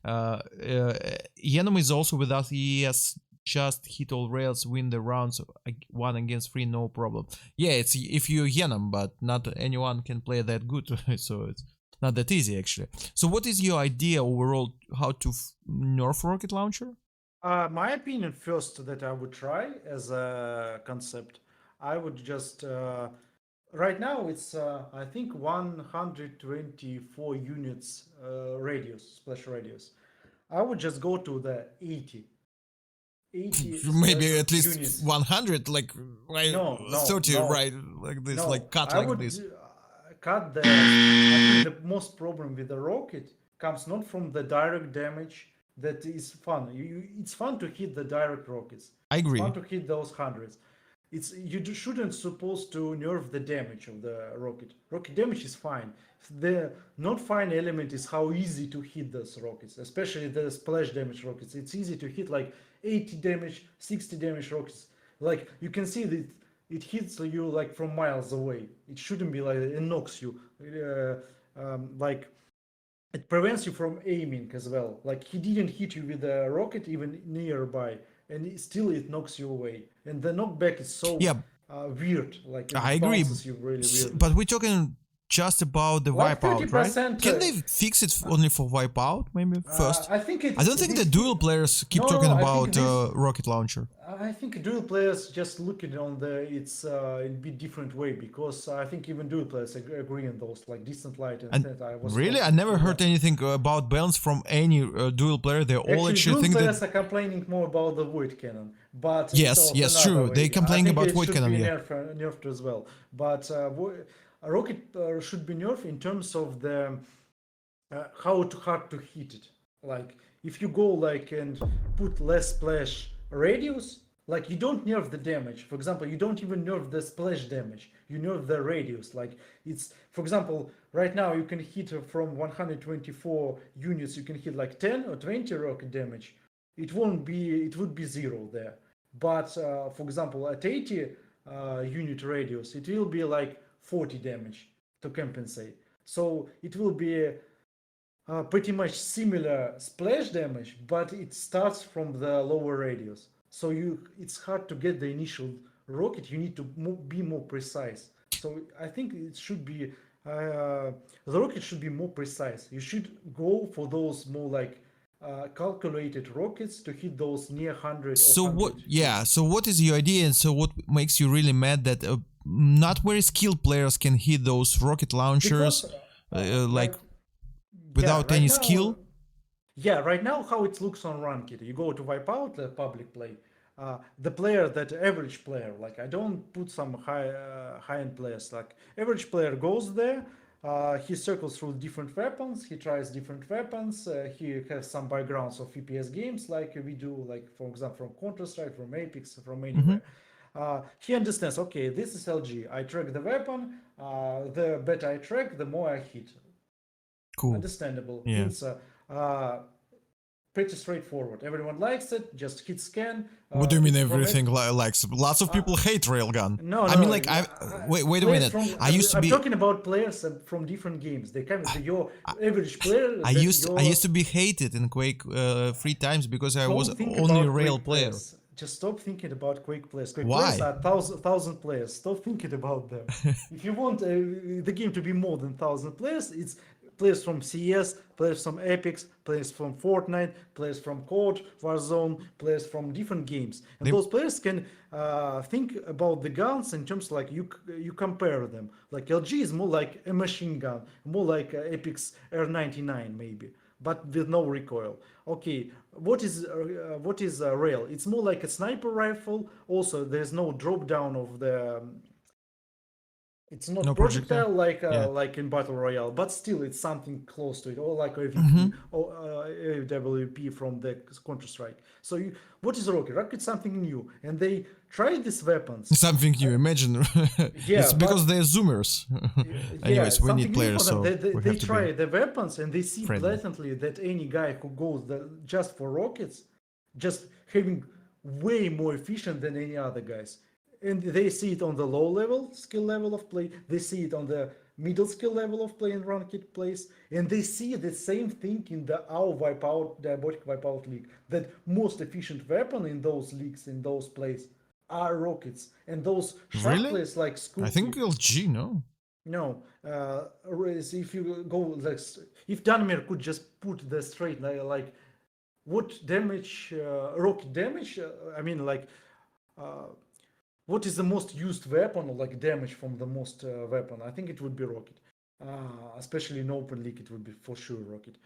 Yenom is also with us. Yes, just hit all rails, win the rounds 1 against 3, no problem. Yeah, it's if you're Yenom, but not anyone can play that good, so it's not that easy actually. So what is your idea overall how to nerf rocket launcher? My opinion first that I would try as a concept, I would just right now it's I think 124 units radius, splash radius. I would just go to the 80 maybe at least units. 100, like right, no 30, no, right, like this, no. like cut I like would this. cut the I think the most problem with the rocket comes not from the direct damage. That is fun. It's fun to hit the direct rockets. I agree. It's fun to hit those hundreds. It's shouldn't supposed to nerf the damage of the rocket. Rocket damage is fine. The not fine element is how easy to hit those rockets, especially the splash damage rockets. It's easy to hit like 80 damage, 60 damage rockets. Like you can see that it hits you like from miles away. It shouldn't be like it knocks you. Like it prevents you from aiming as well. Like he didn't hit you with a rocket even nearby, and still it knocks you away. and the knockback is so weird. Like I it agree, bounces you really weird. but we're talking just about the Like wipeout, right? 30%. Can they fix it only for wipeout, maybe first? I think I don't think the dual players keep talking about rocket launcher. I think dual players just look at it on it's in a bit different way, because I think even dual players agree on those, like distant light and really, I never heard anything about balance from any dual player. They all actually think that dual players are complaining more about the void cannon, but yes, true. They complaining about void cannon. Yeah, nerfed as well, but rocket should be nerfed in terms of the how hard to hit it. Like if you go like and put less splash radius, like you don't nerf the damage. For example, you don't even nerf the splash damage. You nerf the radius. Like it's, for example, right now you can hit from 124 units, you can hit like 10 or 20 rocket damage. It would be 0 there. But for example, at 80 unit radius, it will be like 40 damage to compensate. So it will be pretty much similar splash damage, but it starts from the lower radius. So it's hard to get the initial rocket. You need to be more precise. So I think it should be the rocket should be more precise. You should go for those more like calculated rockets to hit those near 100. So what? Yeah. So what is your idea? And so what makes you really mad that not very skilled players can hit those rocket launchers, without any skill? Yeah, right now how it looks on Ranked, you go to Wipeout, the public play, the player, that average player, like I don't put some high-end players, like average player goes there, he circles through different weapons, he tries different weapons, he has some backgrounds of FPS games like we do, like for example from Counter-Strike, from Apex, from anywhere. He understands, okay, this is LG, I track the weapon, the better I track, the more I hit. Cool. Understandable. Yeah. It's pretty straightforward. Everyone likes it. Just hit scan. What do you mean everything likes? Lots of people hate railgun. No, I mean, like, wait a minute. I'm talking about players from different games. They come. Your average player. I used to be hated in Quake 3 times because I was only a rail player. Just stop thinking about Quake players. Quake Why? players are 1,000 players. Stop thinking about them. If you want the game to be more than 1,000 players, it's players from CS, players from Apex, players from Fortnite, players from COD, Warzone, players from different games. And those players can think about the guns in terms like you compare them. Like LG is more like a machine gun, more like Apex R99 maybe, but with no recoil. Okay, what is rail? It's more like a sniper rifle. Also, there's no drop down of the. It's not projectile like in Battle Royale, but still it's something close to it, or like AVP or AWP from the Counter-Strike. So what is rocket? Rocket is something new, and they tried these weapons. Something new, imagine. It's because they're zoomers. Anyways, we need players, so they try the weapons, and they see blatantly that any guy who goes just for rockets, just having way more efficient than any other guys. And they see it on the low level skill level of play, they see it on the middle skill level of play in ranked plays, and they see the same thing in our Diabotical Wipeout League, that most efficient weapon in those leagues, in those plays, are rockets. And those shot plays like Scoopy, I think LG, no? No, if you go, if Danimir could just put the straight, like what damage, rocket damage, I mean like, what is the most used weapon, or like damage from the most weapon? I think it would be rocket. Especially in open league, it would be for sure rocket.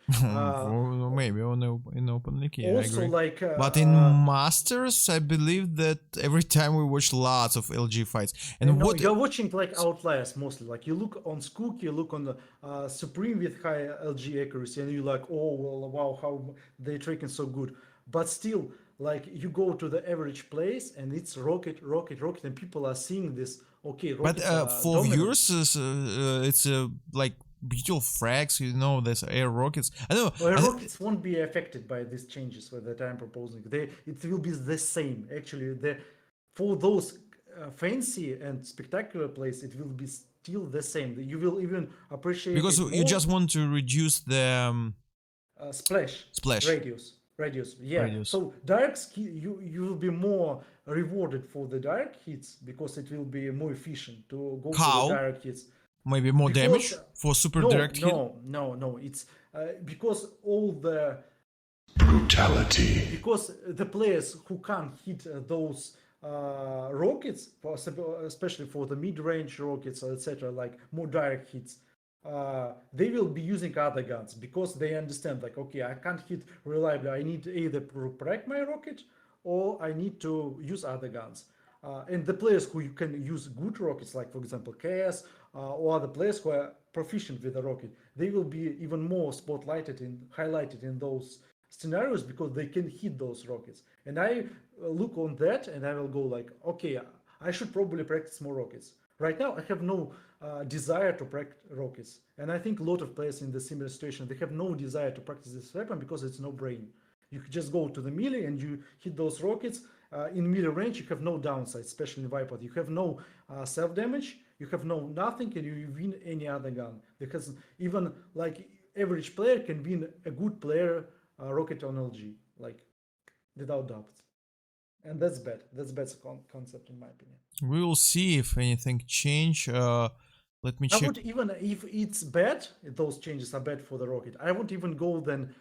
Maybe in open league, yeah, also, I agree. But in masters, I believe that every time we watch lots of LG fights. And what you're watching like outliers mostly. Like you look on Skook, you look on the Supreme with high LG accuracy, and you're like, oh well, wow, how they're tracking so good. But still, like you go to the average place and it's rocket, and people are seeing this. Okay, but for viewers, it's like beautiful frags, you know, there's air rockets. I don't know. Air rockets won't be affected by these changes that I'm proposing. It will be the same. Actually, for those fancy and spectacular plays, it will be still the same. You will even appreciate because you just want to reduce the splash radius. Yeah. Radius. So direct skill, you will be more rewarded for the direct hits because it will be more efficient to go for the How? direct hits. Maybe more Because damage for super no, direct hit? no. It's because all the brutality. because the players who can't hit those rockets, especially for the mid-range rockets, etc., like more direct hits, they will be using other guns because they understand, like, okay, I can't hit reliably. I need either protect my rocket or I need to use other guns. And the players who can use good rockets, like for example KS or other players who are proficient with the rocket, they will be even more spotlighted and highlighted in those scenarios because they can hit those rockets. And I look on that and I will go like, okay, I should probably practice more rockets. Right now, I have no desire to practice rockets, and I think a lot of players in the similar situation, they have no desire to practice this weapon because it's no brain. You just go to the melee and you hit those rockets. In melee range, you have no downside, especially in Viper. You have no self damage, you have no nothing, and you win any other gun. Because even like average player can win a good player rocket on LG, like without doubt. And that's bad. That's bad concept in my opinion. We will see if anything change. Let me check. I would even, if it's bad, if those changes are bad for the rocket, I would even go then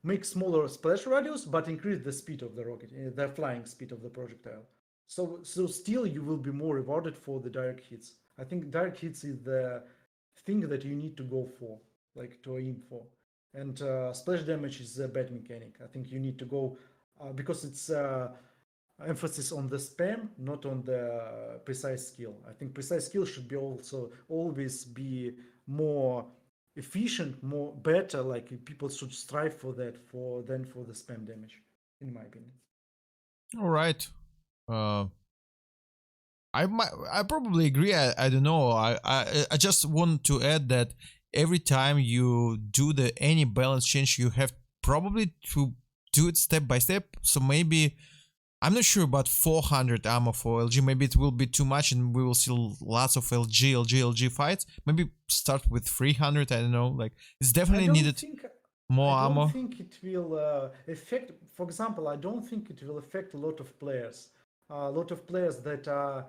make smaller splash radius, but increase the speed of the rocket, the flying speed of the projectile. So still you will be more rewarded for the direct hits. I think direct hits is the thing that you need to go for, like to aim for. And splash damage is a bad mechanic. I think you need to go because it's emphasis on the spam, not on the precise skill. I think precise skill should be also always be more efficient, more better. Like people should strive for that than for the spam damage, in my opinion. All right. I probably agree. I don't know. I just want to add that every time you do any balance change, you have probably to do it step by step. So maybe I'm not sure about 400 ammo for LG. Maybe it will be too much and we will see lots of LG fights. Maybe start with 300. I don't know. Like it's definitely needed more ammo. I don't think it will affect. For example, I don't think it will affect a lot of players. A lot of players that are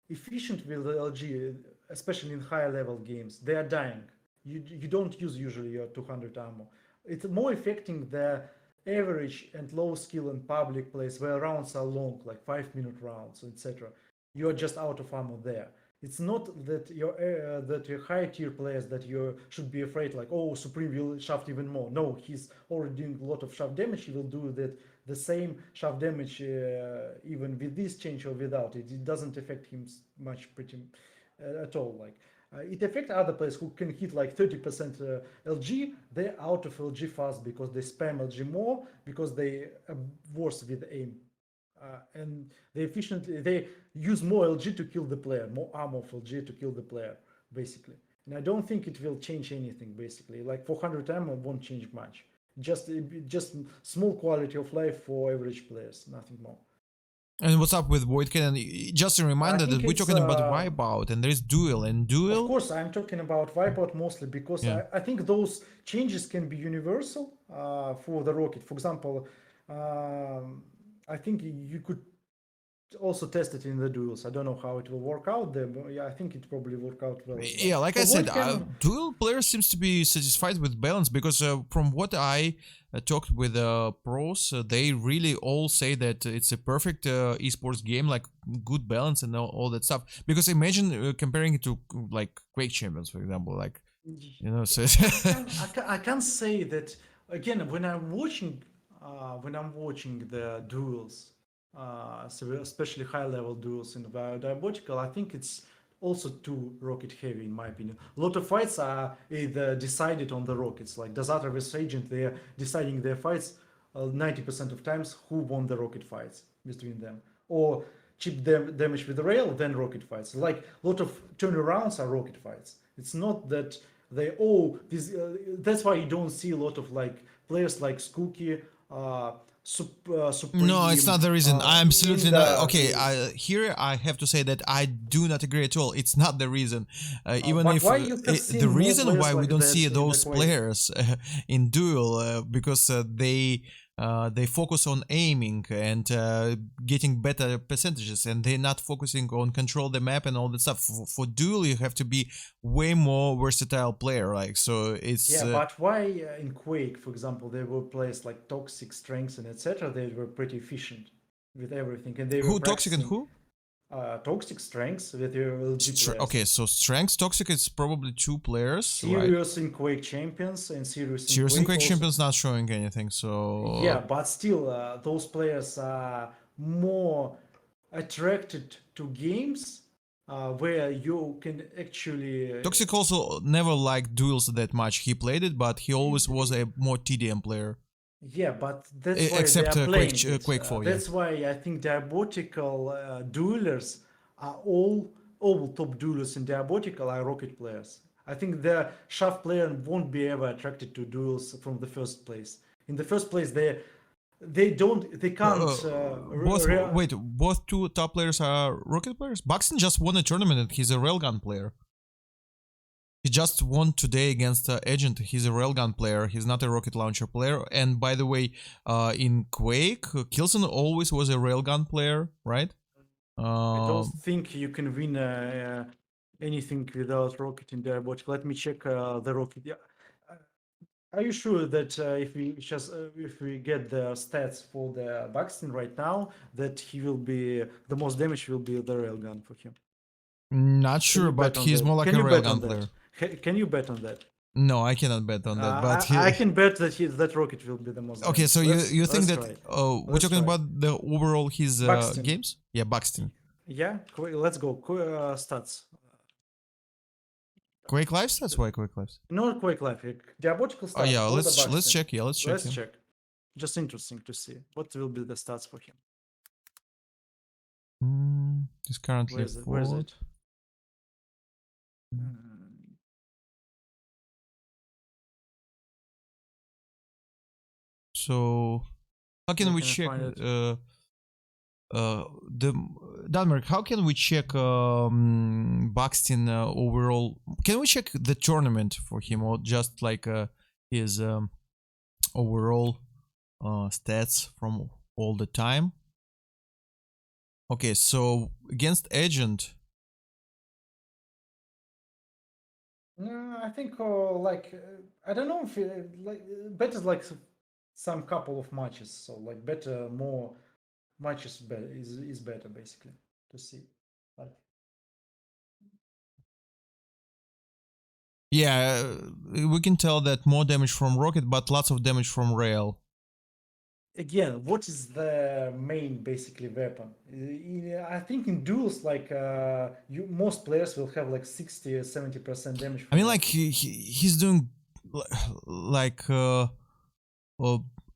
efficient with LG, especially in higher level games, they are dying. You don't use usually your 200 ammo. It's more affecting the average and low skill in public plays where rounds are long, like 5-minute rounds, etc. You're just out of ammo there. It's not that your high tier players that you should be afraid, like, oh, Supreme will shaft even more. No, he's already doing a lot of shaft damage. He will do the same shaft damage even with this change or without it. It doesn't affect him much at all. Like it affects other players who can hit like 30% LG. They're out of LG fast because they spam LG more, because they are worse with aim. And they use more LG to kill the player, more ammo of LG to kill the player, basically. And I don't think it will change anything, basically. Like 400 ammo won't change much. Just small quality of life for average players, nothing more. And what's up with Void Cannon? Just a reminder that we're talking about Wipeout and there is Duel. And Duel... Of course, I'm talking about Wipeout mostly because I think those changes can be universal for the rocket. For example, I think you could also test it in the duels. I don't know how it will work out there, but yeah, I think it probably work out well. Yeah, like I said, duel players seems to be satisfied with balance because from what I talked with pros, they really all say that it's a perfect esports game, like good balance and all that stuff. Because imagine comparing it to like Quake Champions, for example, like, you know. So I can't say that again when I'm watching the duels. So especially high-level duels in Diabotical, I think it's also too rocket-heavy in my opinion. A lot of fights are either decided on the rockets, like Dazatra vs Agent, they're deciding their fights 90% of times who won the rocket fights between them. Or chip damage with the rail, then rocket fights. Like a lot of turnarounds are rocket fights. It's not that they that's why you don't see a lot of like players like Skooky, Supreme, no, it's not the reason. I'm absolutely not. Okay, here I have to say that I do not agree at all. It's not the reason. Even if the reason why we don't see those players in duel because they they focus on aiming and getting better percentages, and they're not focusing on control the map and all that stuff. For duel, you have to be way more versatile player, like, so it's but why in Quake, for example, there were players like Toxic, Strengths, and etc. They were pretty efficient with everything, and they were who Toxic and who? Toxic, Strengths with your LG players. Okay, so Strengths, Toxic is probably 2 players. Serious right? in Quake Champions and Serious in Quake Champions not showing anything, so yeah, but still, those players are more attracted to games where you can actually. Toxic also never liked duels that much. He played it, but he always was a more TDM player. Yeah, but that's why except they are playing Quake 4. That's why I think Diabotical duelers are all top duelers in Diabotical are Rocket players. I think the Shaft player won't be ever attracted to duels from the first place. In the first place, they can't. Both 2 top players are Rocket players. Buxton just won a tournament and he's a railgun player. He just won today against Agent. He's a railgun player. He's not a rocket launcher player. And by the way, in Quake, Kilson always was a railgun player, right? I don't think you can win anything without rocket in Diabotic. Let me check the rocket. Yeah. Are you sure that if we get the stats for the Buxton right now, that he will be the most damage will be the railgun for him? Not sure, but he's more like a railgun player. Can you bet on that? No, I cannot bet on that. But I can bet that that rocket will be the most. Okay, so you think that we're talking about the overall his games? Yeah, Buxton. Yeah, let's go. Stats. Quake Live stats? Why Quake Live? No, Quake Live. Diabotical stats. Oh yeah, let's check. Yeah, let's check. Let's check. Just interesting to see what will be the stats for him. He's currently where is it? So how can we check Denmark? How can we check Buxton overall? Can we check the tournament for him, or just like his overall stats from all the time? Okay, so against Agent. No, I think I don't know if better like some couple of matches. So like better more matches is better basically to see. Like. Yeah, we can tell that more damage from rocket, but lots of damage from rail. Again, what is the main basically weapon? I think in duels, like most players will have like 60 or 70% damage. I mean, like he's doing like a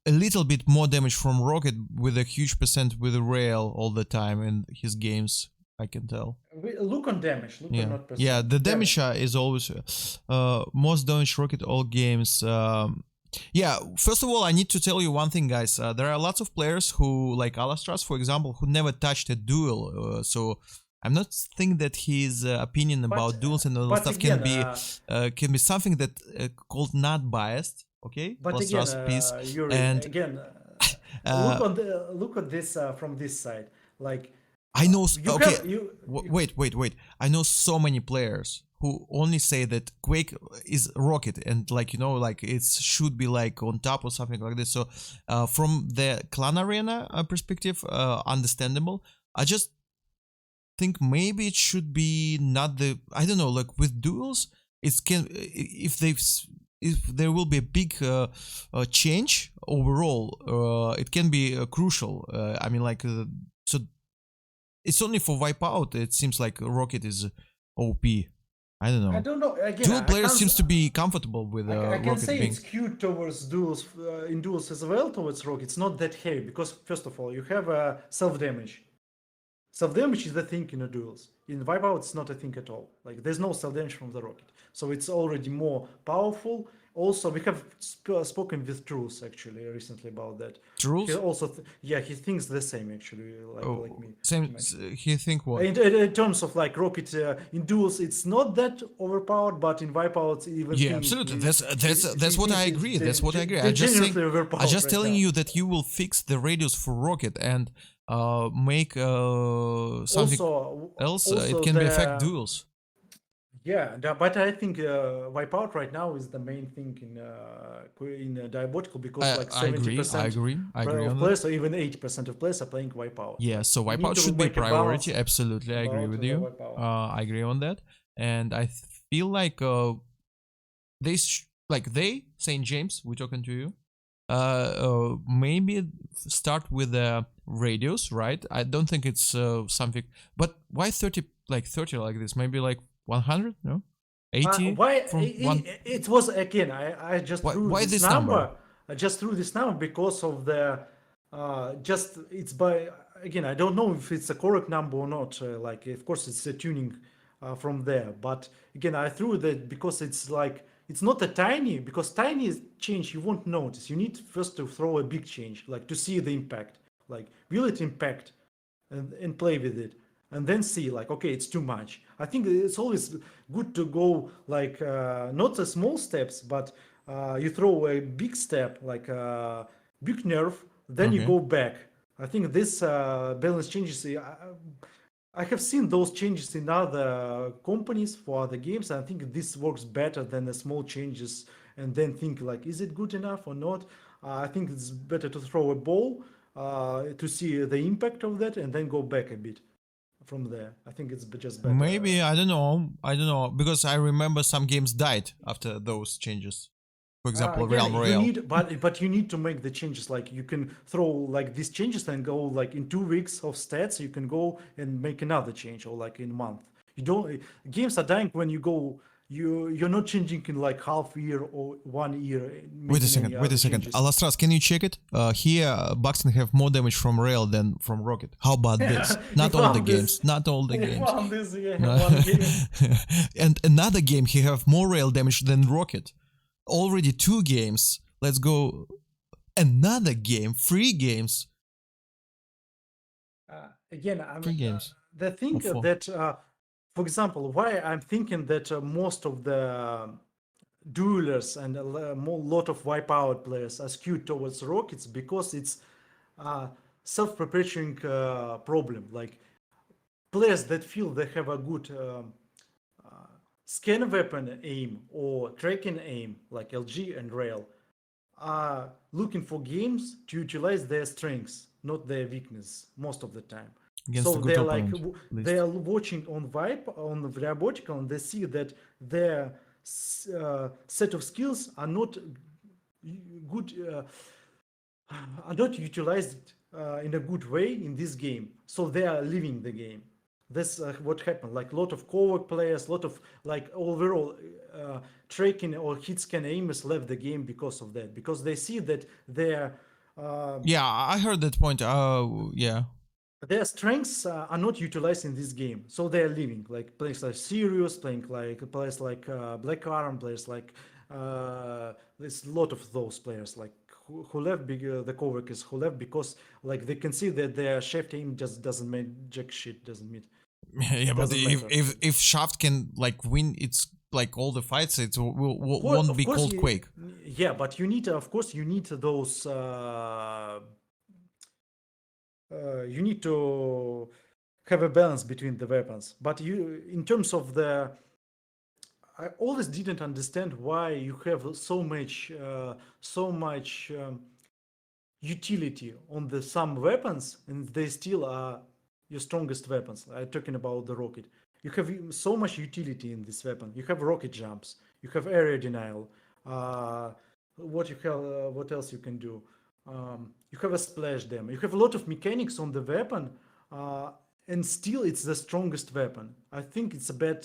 little bit more damage from rocket with a huge percent with rail all the time in his games. I can tell. Look on damage. Look on not percent. Yeah, the damage is always most damage rocket all games. Yeah, first of all, I need to tell you one thing, guys. There are lots of players who, like Alastras, for example, who never touched a duel. So I'm not thinking that his opinion about duels and all that stuff can be something that called not biased. Okay, but Alastras, again, please. Yuri, and again, look at this from this side. Like I know. Wait. I know so many players who only say that Quake is rocket and like like it should be like on top or something like this. So from the clan arena perspective, understandable. I just think maybe it should be not the, I don't know, like with duels, if there will be a big change overall, it can be crucial. I mean, like so it's only for Wipeout. It seems like rocket is OP. I don't know. I don't know. Again, dual players seems to be comfortable with I can say being... it's skewed towards duels in duels as well towards rocket. It's not that heavy because first of all you have self damage. Self damage is the thing in a duels. In Wipeout, it's not a thing at all. Like there's no self damage from the rocket, so it's already more powerful Also, we have spoken with Truth actually recently about that. Truth? He also, he thinks the same actually, like me. Same. He think what? In terms of like Rocket in duels, it's not that overpowered, but in Wipeouts, even Yeah, absolutely. That's what I agree. That's what I agree. I just saying, I just telling you that you will fix the radius for Rocket and make something else. It can be affect duels. Yeah, but I think Wipeout right now is the main thing in Diabotical because like 70% I agree of on players, that. or even 80% of players are playing Wipeout. Yeah, Like, so you need Wipeout to should be make a priority. balance Absolutely, I agree about with the you. Wipeout. I agree on that, and I feel like they Saint James, we're talking to you. Maybe start with radios, right? I don't think it's something. But why 30 like this? Maybe like 100? No, 80 why from one. it was again? I just threw Why this number. I just threw this number because of the just it's by again. I don't know if it's a correct number or not. Like of course it's a tuning from there, but again I threw that because it's like it's not a tiny because tiny change you won't notice. You need first to throw a big change like to see the impact. Like will it impact and play with it and then see like okay it's too much. I think it's always good to go like not the small steps but you throw a big step like big nerf then you go back. I think this balance changes I have seen those changes in other companies for other games. I think this works better than the small changes and then think like is it good enough or not. I think it's better to throw a ball to see the impact of that and then go back a bit from there. I think it's just better. Maybe I don't know because I remember some games died after those changes. For example, Realm Royale. But you need to make the changes. Like you can throw like these changes and go like in 2 weeks of stats. You can go and make another change or like in a month. You don't. Games are dying when you go. You're not changing in like half year or 1 year. Wait a second. Alastras, can you check it? Here, Buxton have more damage from Rail than from Rocket. How about this? Not all the games. Not all the games. And another game, he have more Rail damage than Rocket. Already 2 games. Let's go. Another game. 3 games. Again, 3 games. The thing that, for example, why I'm thinking that most of the duelers and a lot of wipeout players are skewed towards rockets because it's a self-perpetuating problem. Like players that feel they have a good scan weapon aim or tracking aim, like LG and Rail, are looking for games to utilize their strengths, not their weakness, most of the time. Against so they're like they are watching on the Diabotical and they see that their set of skills are not good, are not utilized in a good way in this game. So they are leaving the game. That's what happened. Like a lot of co-work players, a lot of like overall tracking or hit scan aimers left the game because of that. Because they see that their yeah, I heard that point. Yeah. Their strengths are not utilized in this game, so they are leaving. Like players like Sirius, players like Black Arm, players like there's a lot of those players like who left. The co-workers who left because like they can see that their shaft aim just doesn't make jack shit. Doesn't mean. Yeah, but if Shaft can like win, it's like all the fights. It won't be called Quake. Yeah, but you need of course you need those. You need to have a balance between the weapons, but you in terms of the I always didn't understand why you have so much utility on the some weapons and they still are your strongest weapons. I'm talking about the rocket. You have so much utility in this weapon. You have rocket jumps, you have area denial, what else you can do. You have a splash dam. You have a lot of mechanics on the weapon, and still it's the strongest weapon. I think it's a bad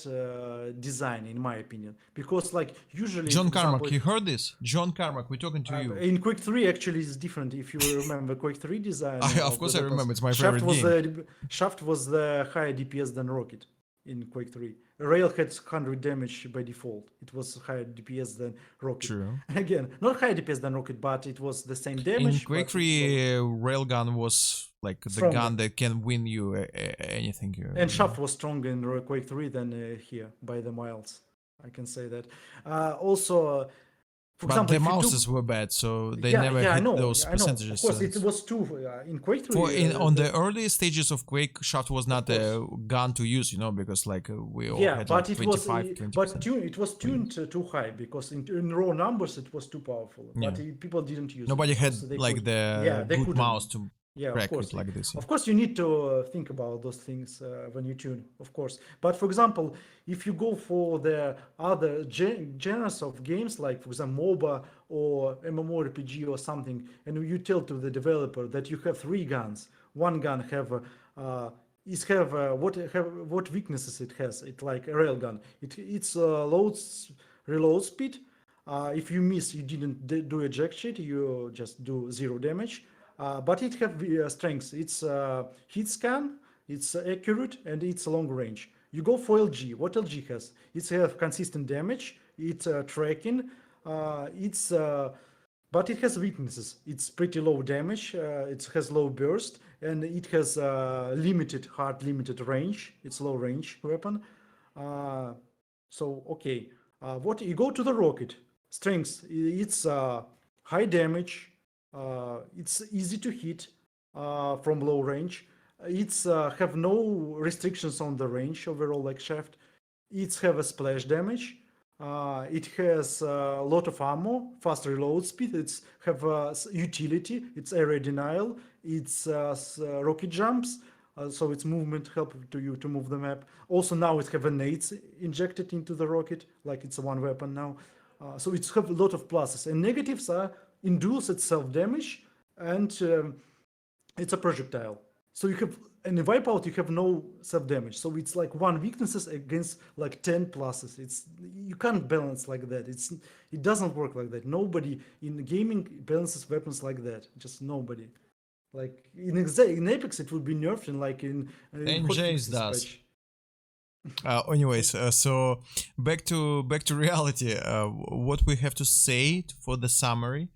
design, in my opinion, because like usually. John Carmack, you heard this? John Carmack, we're talking to you. In Quake 3 actually is different. If you remember Quake 3 design. Of course I remember. It's my favorite game. Shaft was the higher DPS than Rocket. in Quake 3. Rail had 100 damage by default. It was higher DPS than Rocket. True. Again, not higher DPS than Rocket, but it was the same In damage. Quake 3, Railgun was like Stronger. the gun that can win you anything. And Shaft was stronger in Quake 3 than here by the miles. I can say that. Also, for But example, the mouses were bad, so they never I hit know, those I know. percentages. Of course, it was two in Quake 3. On the early stages of Quake, Shaft was not a gun to use, because like we all had but like it was 25, but 20%. it was tuned too high because in raw numbers it was too powerful. But people didn't use Nobody it. had They like could. the They good couldn't. mouse to Yeah, crack of course. it like this. Of course, you need to think about those things when you tune, of course. But for example, if you go for the other genres of games, like for example MOBA or MMORPG or something, and you tell to the developer that you have 3 guns, one gun have what weaknesses it has. It's like a railgun. It's reload speed. If you miss, you didn't do eject shit. You just do 0 damage. But it have strengths. It's hit scan, it's accurate, and it's long range. You go for LG. What LG has? It has consistent damage. It's tracking. But it has weaknesses. It's pretty low damage. It has low burst, and it has limited range. It's low range weapon. So okay, what you go to the rocket strengths? It's high damage. It's easy to hit from low range. It's have no restrictions on the range overall like Shaft. It's have a splash damage. It has a lot of ammo, fast reload speed. It's have utility. It's area denial. It's rocket jumps. So its movement help to you to move the map. Also now it have a nades injected into the rocket, like it's a one weapon now. So it's have a lot of pluses, and negatives are induce its self-damage, and it's a projectile. So you have in a wipeout you have no self-damage. So it's like 1 weaknesses against like 10 pluses. It's you can't balance like that. It doesn't work like that. Nobody in gaming balances weapons like that. Just nobody. Like in Apex it would be nerfed, and like in NJ's hotfixes does. patch. Anyways, so back to reality. What we have to say for the summary.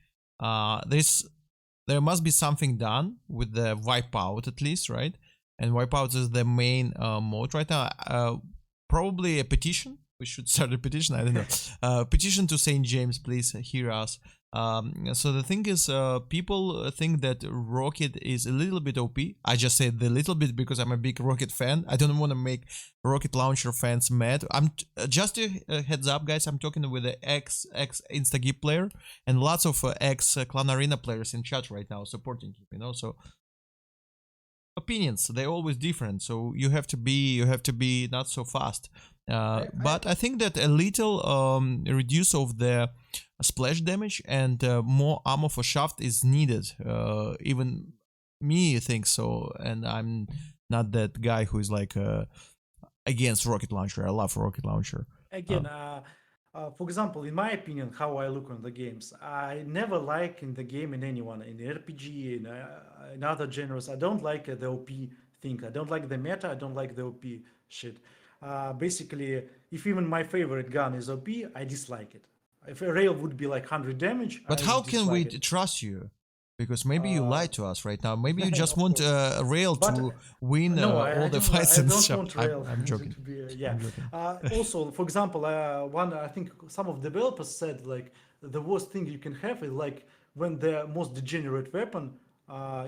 There must be something done with the wipeout at least, right? And wipeout is the main mode right now. Probably a petition. We should start a petition. I don't know. Petition to St. James, please hear us. So the thing is, people think that Rocket is a little bit OP. I just said the little bit because I'm a big Rocket fan. I don't want to make Rocket Launcher fans mad. I'm just a heads up, guys. I'm talking with the ex Instagip player and lots of ex Clan Arena players in chat right now supporting him. So opinions, they're always different. So you have to be not so fast. But I think that a little reduce of the splash damage and more ammo for Shaft is needed. Even me think so, and I'm not that guy who is like against Rocket Launcher. I love Rocket Launcher. Again, for example, in my opinion, how I look on the games, I never like in the game in anyone, in RPG, in other genres, I don't like the OP thing. I don't like the meta, I don't like the OP shit. Basically, if even my favorite gun is OP, I dislike it. If a rail would be like 100 damage, but how can we trust you? Because maybe you lied to us right now. Maybe you just want a rail to win all the fights in the shop. I'm joking. I'm joking. Also, for example, I think some of the developers said like the worst thing you can have is like when the most degenerate weapon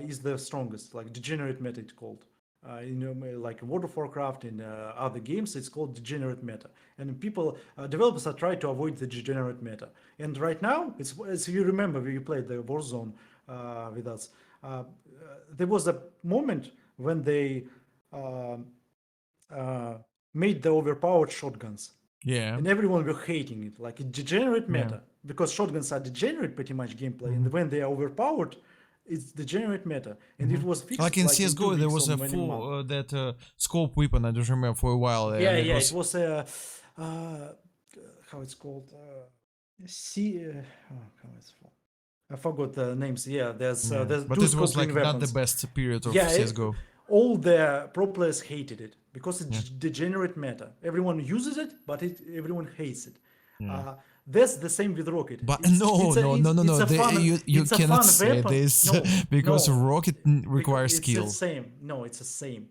is the strongest, like degenerate meta it's called. Like World of Warcraft and other games, it's called degenerate meta, and developers are trying to avoid the degenerate meta. And right now, as you remember, when you played the Warzone with us, there was a moment when they made the overpowered shotguns. Yeah. And everyone were hating it, like a degenerate meta, because shotguns are degenerate pretty much gameplay, and when they are overpowered, it's degenerate meta, and it was fixed. Like in CS:GO, there was a full scope weapon. I don't remember for a while. It was how it's called. How it's called. I forgot the names. Yeah, there's but this was like not the best period of CS:GO. all the pro players hated it because it's degenerate meta. Everyone uses it, but everyone hates it. That's the same with Rocket. But no. You cannot say weapon. this because Rocket requires skill. It's the same. No, it's the same.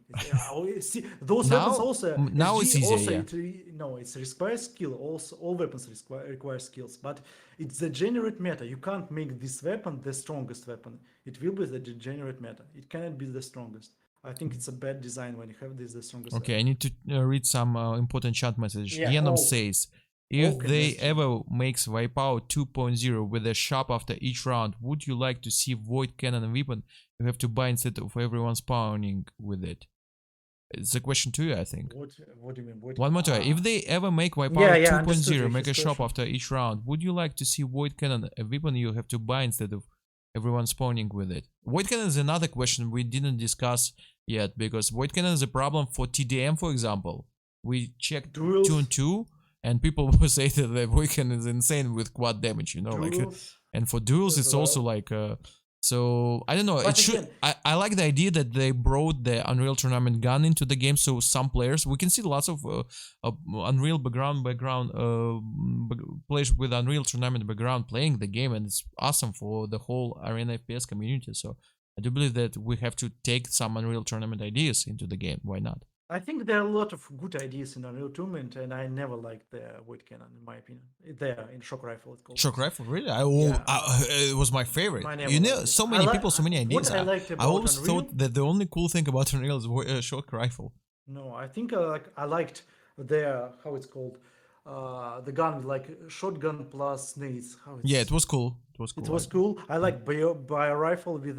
See, those weapons also. Now it's easier. It requires skill. Also, all weapons require skills, but it's the degenerate meta. You can't make this weapon the strongest weapon. It will be the degenerate meta. It cannot be the strongest. I think it's a bad design when you have this the strongest. Okay, weapon. I need to read some important chat message. Yenom says, if they ever makes Wipeout 2.0 with a shop after each round, would you like to see Void Cannon weapon you have to buy instead of everyone spawning with it? It's a question to you, I think. What do you mean? One more time. If they ever make Wipeout 2.0, make a shop after each round, would you like to see Void Cannon, a weapon you have to buy instead of everyone spawning with it? Void Cannon is another question we didn't discuss yet, because Void Cannon is a problem for TDM, for example. We checked 2-2, and people will say that the Void Cannon is insane with quad damage, you know, and for duels it's also like so I don't know. But it should. I like the idea that they brought the Unreal Tournament gun into the game, so some players, we can see lots of Unreal background players with Unreal Tournament background playing the game, and it's awesome for the whole Arena FPS community. So I do believe that we have to take some Unreal Tournament ideas into the game. Why not? I think there are a lot of good ideas in Unreal Tournament, and I never liked the Void Cannon, in my opinion. There, in Shock Rifle, it's called. Shock Rifle, really? It was my favorite. You know, so many people, so many ideas. I always thought that the only cool thing about Unreal is Shock Rifle. No, I think I liked the, how it's called, the gun with like shotgun plus nades. Yeah, it was cool. It was cool. I like bio rifle with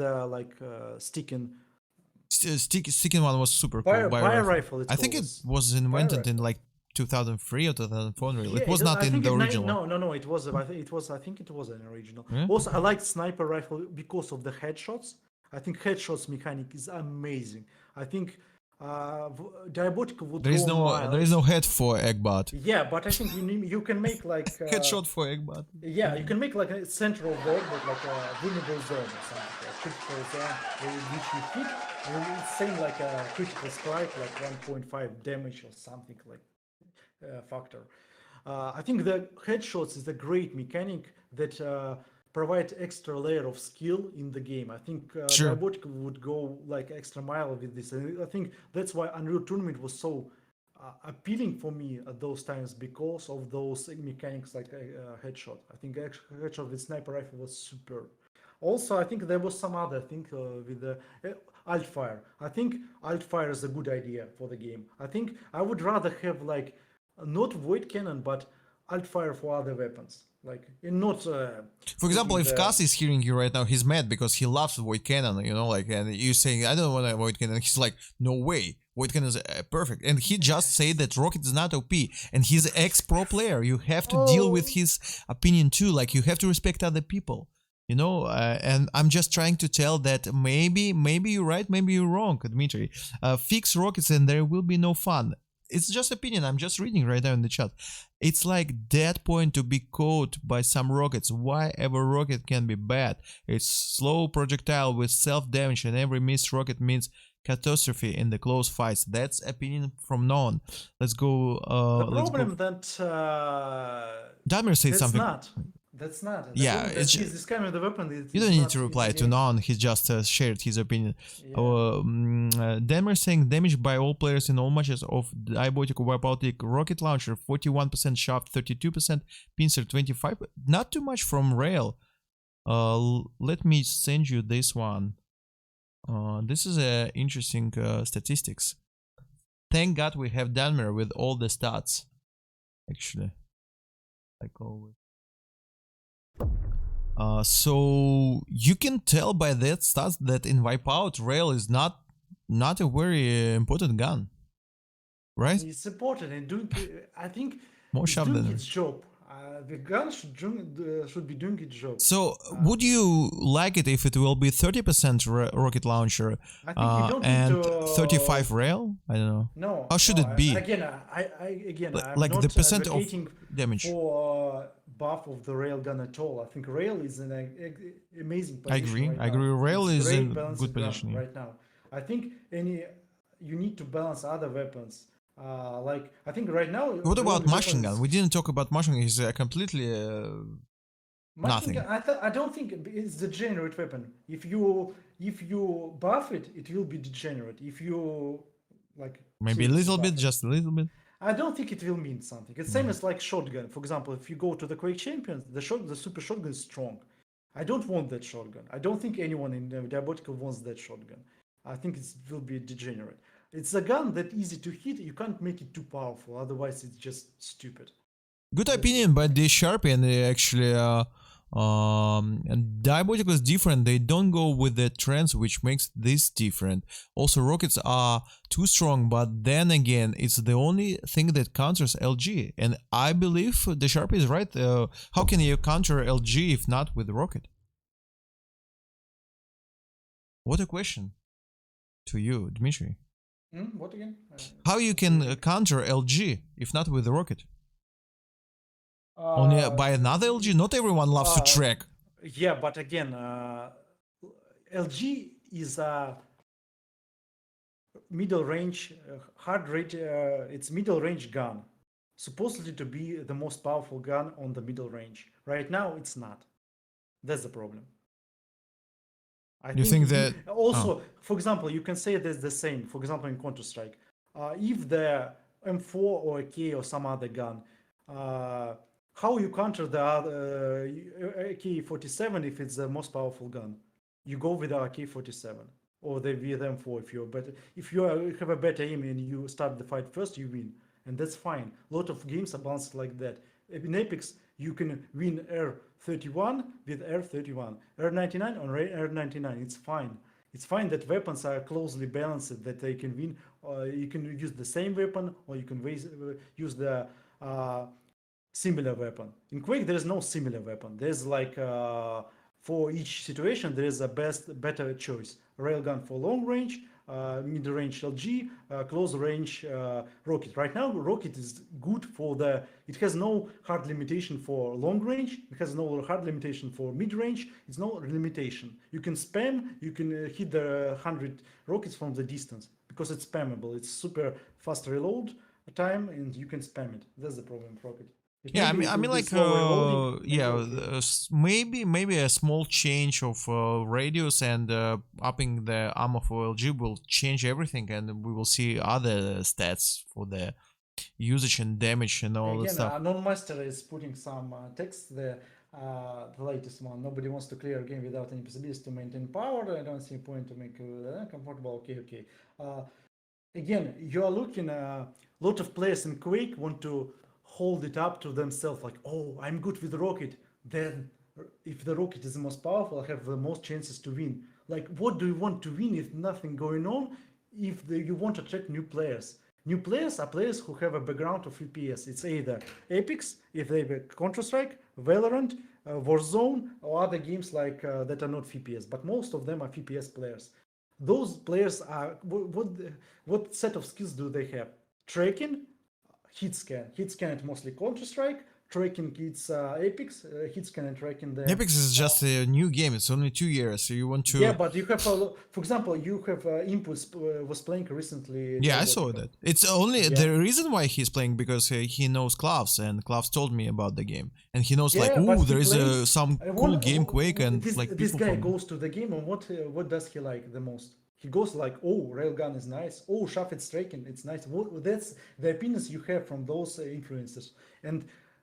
sticking. Sticking one was super cool. Bio rifle. I think it was invented in like 2003 or 2004. Really, it was not in the original. No. It was. I think it was an original. Yeah? Also, I liked sniper rifle because of the headshots. I think headshots mechanic is amazing. I think Diabotical would. There is no head for Eggbot. Yeah, but I think you can make like headshot for Eggbot. Yeah, you can make like a center of the Eggbot, like a vulnerable zone or something, like a critical zone which you hit. It's same like a critical strike, like 1.5 damage or something like factor. I think the headshots is a great mechanic that provides extra layer of skill in the game. I think Diabotical would go like extra mile with this. And I think that's why Unreal Tournament was so appealing for me at those times, because of those mechanics like headshot. I think headshot with sniper rifle was superb. Also, I think there was some other thing with the alt fire. I think alt fire is a good idea for the game. I think I would rather have like not Void Cannon, but alt fire for other weapons. Like not. For example, if Cass is hearing you right now, he's mad because he loves Void Cannon. You know, like, and you're saying I don't want a Void Cannon. He's like, no way. Void Cannon is perfect, and he just said that Rocket is not OP, and he's an ex-pro player. You have to deal with his opinion too. Like, you have to respect other people. You know, and I'm just trying to tell that maybe you're right, maybe you're wrong, Dmitry. Fix rockets and there will be no fun. It's just opinion. I'm just reading right now in the chat. It's like dead point to be caught by some rockets. Why ever rocket can be bad? It's slow projectile with self-damage, and every missed rocket means catastrophe in the close fights. That's opinion from none. Let's go. The problem that Damir said something. That's not. It's just, this kind of the weapon. You don't need to reply to none. He just shared his opinion. Demer saying damage by all players in all matches of Diabotical Wipeout rocket launcher 41% shaft, 32% pincer, 25%. Not too much from rail. Let me send you this one. This is a interesting statistics. Thank God we have Danmer with all the stats. Actually, like always. So you can tell by that stats that in Wipeout, rail is not a very important gun, right? It's important and doing. I think more sharp than its job. The gun should be doing its job. So would you like it if it will be 30% rocket launcher and 35 rail? I don't know. No. How should it be? Again, I'm like not the percent of damage for buff of the rail gun at all. I think rail is in an amazing position. I agree. Rail is in good position right now. I think you need to balance other weapons. Like I think right now. What the about only machine weapons- gun? We didn't talk about machine gun. It's completely Machine nothing. gun, I don't think it's degenerate weapon. If you buff it, it will be degenerate. If you like Maybe a seriously little buff bit, it. just a little bit. I don't think it will mean something. It's same as like shotgun. For example, if you go to the Quake Champions, the super shotgun is strong. I don't want that shotgun. I don't think anyone in Diabotical wants that shotgun. I think it will be degenerate. It's a gun that easy to hit. You can't make it too powerful. Otherwise, it's just stupid. Good opinion, but the Sharpie and actually Diabotical is different. They don't go with the trends, which makes this different. Also, rockets are too strong, but then again, it's the only thing that counters LG. And I believe the Sharpie is right. How can you counter LG if not with rocket? What a question to you, Dmitry. What again? How you can counter LG if not with the rocket? Only by another LG? Not everyone loves to track. Yeah, but again, LG is a middle range, hard rate. It's middle range gun, supposedly to be the most powerful gun on the middle range. Right now, it's not. That's the problem. You think that also, for example, you can say there's the same. For example, in Counter Strike, if the M4 or AK or some other gun, how you counter the AK-47 if it's the most powerful gun? You go with the AK-47 or the M4 if you have a better aim and you start the fight first, you win, and that's fine. A lot of games are balanced like that. In Apex, you can win R31 with R31, R99 on R99. It's fine. It's fine that weapons are closely balanced, that they can win. You can use the same weapon, or you can use the similar weapon. In Quake, there is no similar weapon. There's like for each situation, there is a better choice. Railgun for long range, mid-range LG, close range rocket. Right now, rocket is good for it has no hard limitation for long range. It has no hard limitation for mid-range. It's no limitation. You can spam, you can hit the 100 rockets from the distance because it's spammable. It's super fast reload time and you can spam it. That's the problem with rocket. Yeah, I mean, like, maybe a small change of radius and upping the armor for LG will change everything, and we will see other stats for the usage and damage and all that stuff. Non-master is putting some text there. The latest one. Nobody wants to clear a game without any possibilities to maintain power. I don't see a point to make comfortable. Okay. Again, you are looking. A lot of players in Quake want to hold it up to themselves, like, oh, I'm good with the rocket, then if the rocket is the most powerful, I have the most chances to win. Like, what do you want to win if nothing going on? If you want to attract new players are players who have a background of FPS. It's either Apex, if they have Counter-Strike, Valorant, Warzone, or other games like that are not FPS, but most of them are FPS players. Those players are what set of skills do they have? Tracking, hit scan at mostly Counter-Strike, tracking it's Apex, hit scan and tracking the Apex is just a new game. It's only 2 years, so you want to. Yeah, but you have, for example, you have Impulse was playing recently. Yeah, I saw that. It's only the reason why he's playing because he knows Klaus, and Klaus told me about the game, and he knows like, oh, there is some cool game Quake, and like this guy goes to the game, and what does he like the most? He goes like, oh, railgun is nice. Oh, Shafet's tracking, it's nice. That's the opinions you have from those influencers.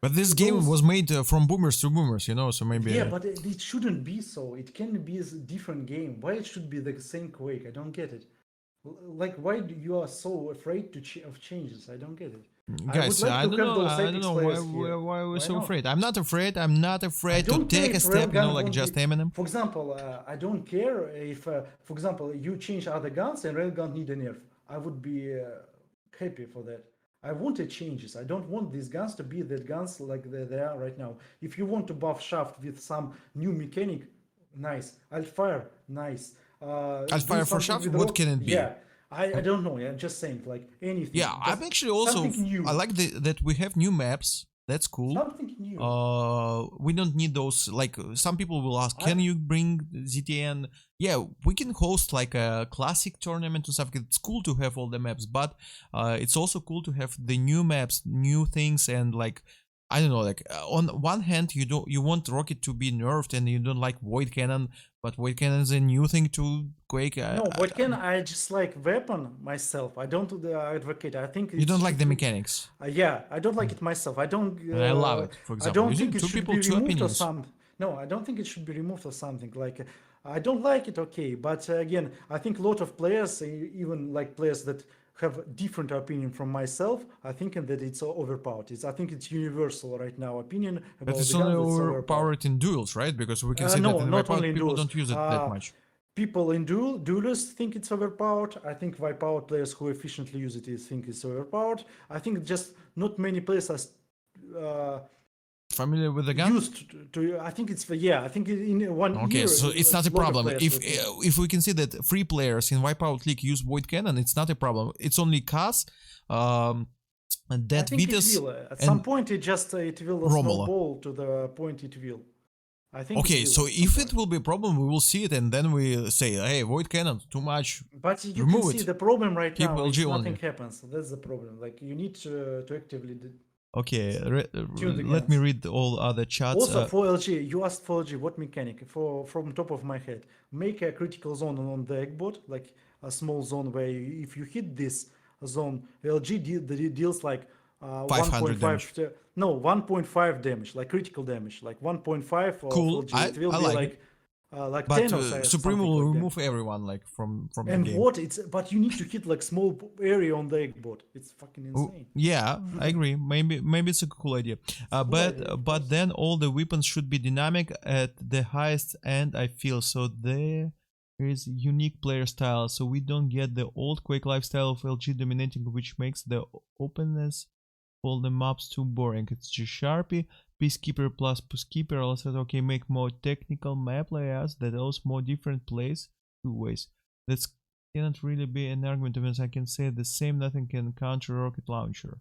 But this game was made from boomers to boomers, you know, so maybe. Yeah, but it shouldn't be so. It can be a different game. Why it should be the same Quake? I don't get it. Like, why you are so afraid of changes? I don't get it. Guys, I don't know why we're so afraid. I'm not afraid. I'm not afraid to take a step, you know, like just Eminem. For example, I don't care if, for example, you change other guns and railgun need a nerf. I would be happy for that. I wanted changes. I don't want these guns to be the guns like they are right now. If you want to buff Shaft with some new mechanic, nice. Altfire, nice. Altfire for Shaft, what can it be? Yeah. I don't know. I'm just saying, like anything. Yeah, I'm actually also. I like that we have new maps. That's cool. Something new. We don't need those, like some people will ask, can you bring ZTN? Yeah, we can host like a classic tournament and stuff. It's cool to have all the maps, but it's also cool to have the new maps, new things, and like I don't know, like on one hand you want Rocket to be nerfed and you don't like Void Cannon, but Void Cannon is a new thing to Quake. No, Void Cannon, I just like weapon myself. I don't advocate. I think you don't like the mechanics. Yeah, I don't like it myself. I don't. I love it. For example, I don't think it two should people, be two removed or opinions. something. No, I don't think it should be removed or something. Like, I don't like it. Okay, but again, I think a lot of players, even like players that have different opinion from myself, I think that it's overpowered. I think it's universal right now opinion about But it's the guns. only It's overpowered in duels, right? Because we can see no, that in not Wipeout only in people duels. don't use it that much. People in duelists think it's overpowered. I think Wipeout players who efficiently use it think it's overpowered. I think just not many players are familiar with the gun. Used to I think it's I think in one year. Okay, so it's not a problem. If we can see that free players in Wipeout League use Void Cannon, it's not a problem. It's only Kaz, and Dead Vitas, at some point it will snowball to the point it will. I think. Okay, so if it will be a problem, we will see it, and then we say, "Hey, Void Cannon, too much." But you can see the problem right now. LG nothing happens. That's the problem. Like you need to actively. Okay, let me read all other chats. Also for LG, you asked for LG what mechanic. From top of my head, make a critical zone on the eggbot, like a small zone where if you hit this zone, LG deals like 500 damage. 1.5 damage, like critical damage, like 1.5. Cool. LG. It will be like but 10 or Supreme will like remove everyone like from and the game. what but you need to hit like small area on the eggbot. It's fucking insane. Yeah, I agree. Maybe it's a cool idea. But then all the weapons should be dynamic at the highest end, I feel. So there is unique player style. So we don't get the old Quake lifestyle of LG dominating, which makes the openness all the maps too boring. It's just Sharpie, Peacekeeper plus Peacekeeper. I said, okay, make more technical map layouts that also more different plays two ways. That cannot really be an argument, because I can say the same, nothing can counter rocket launcher.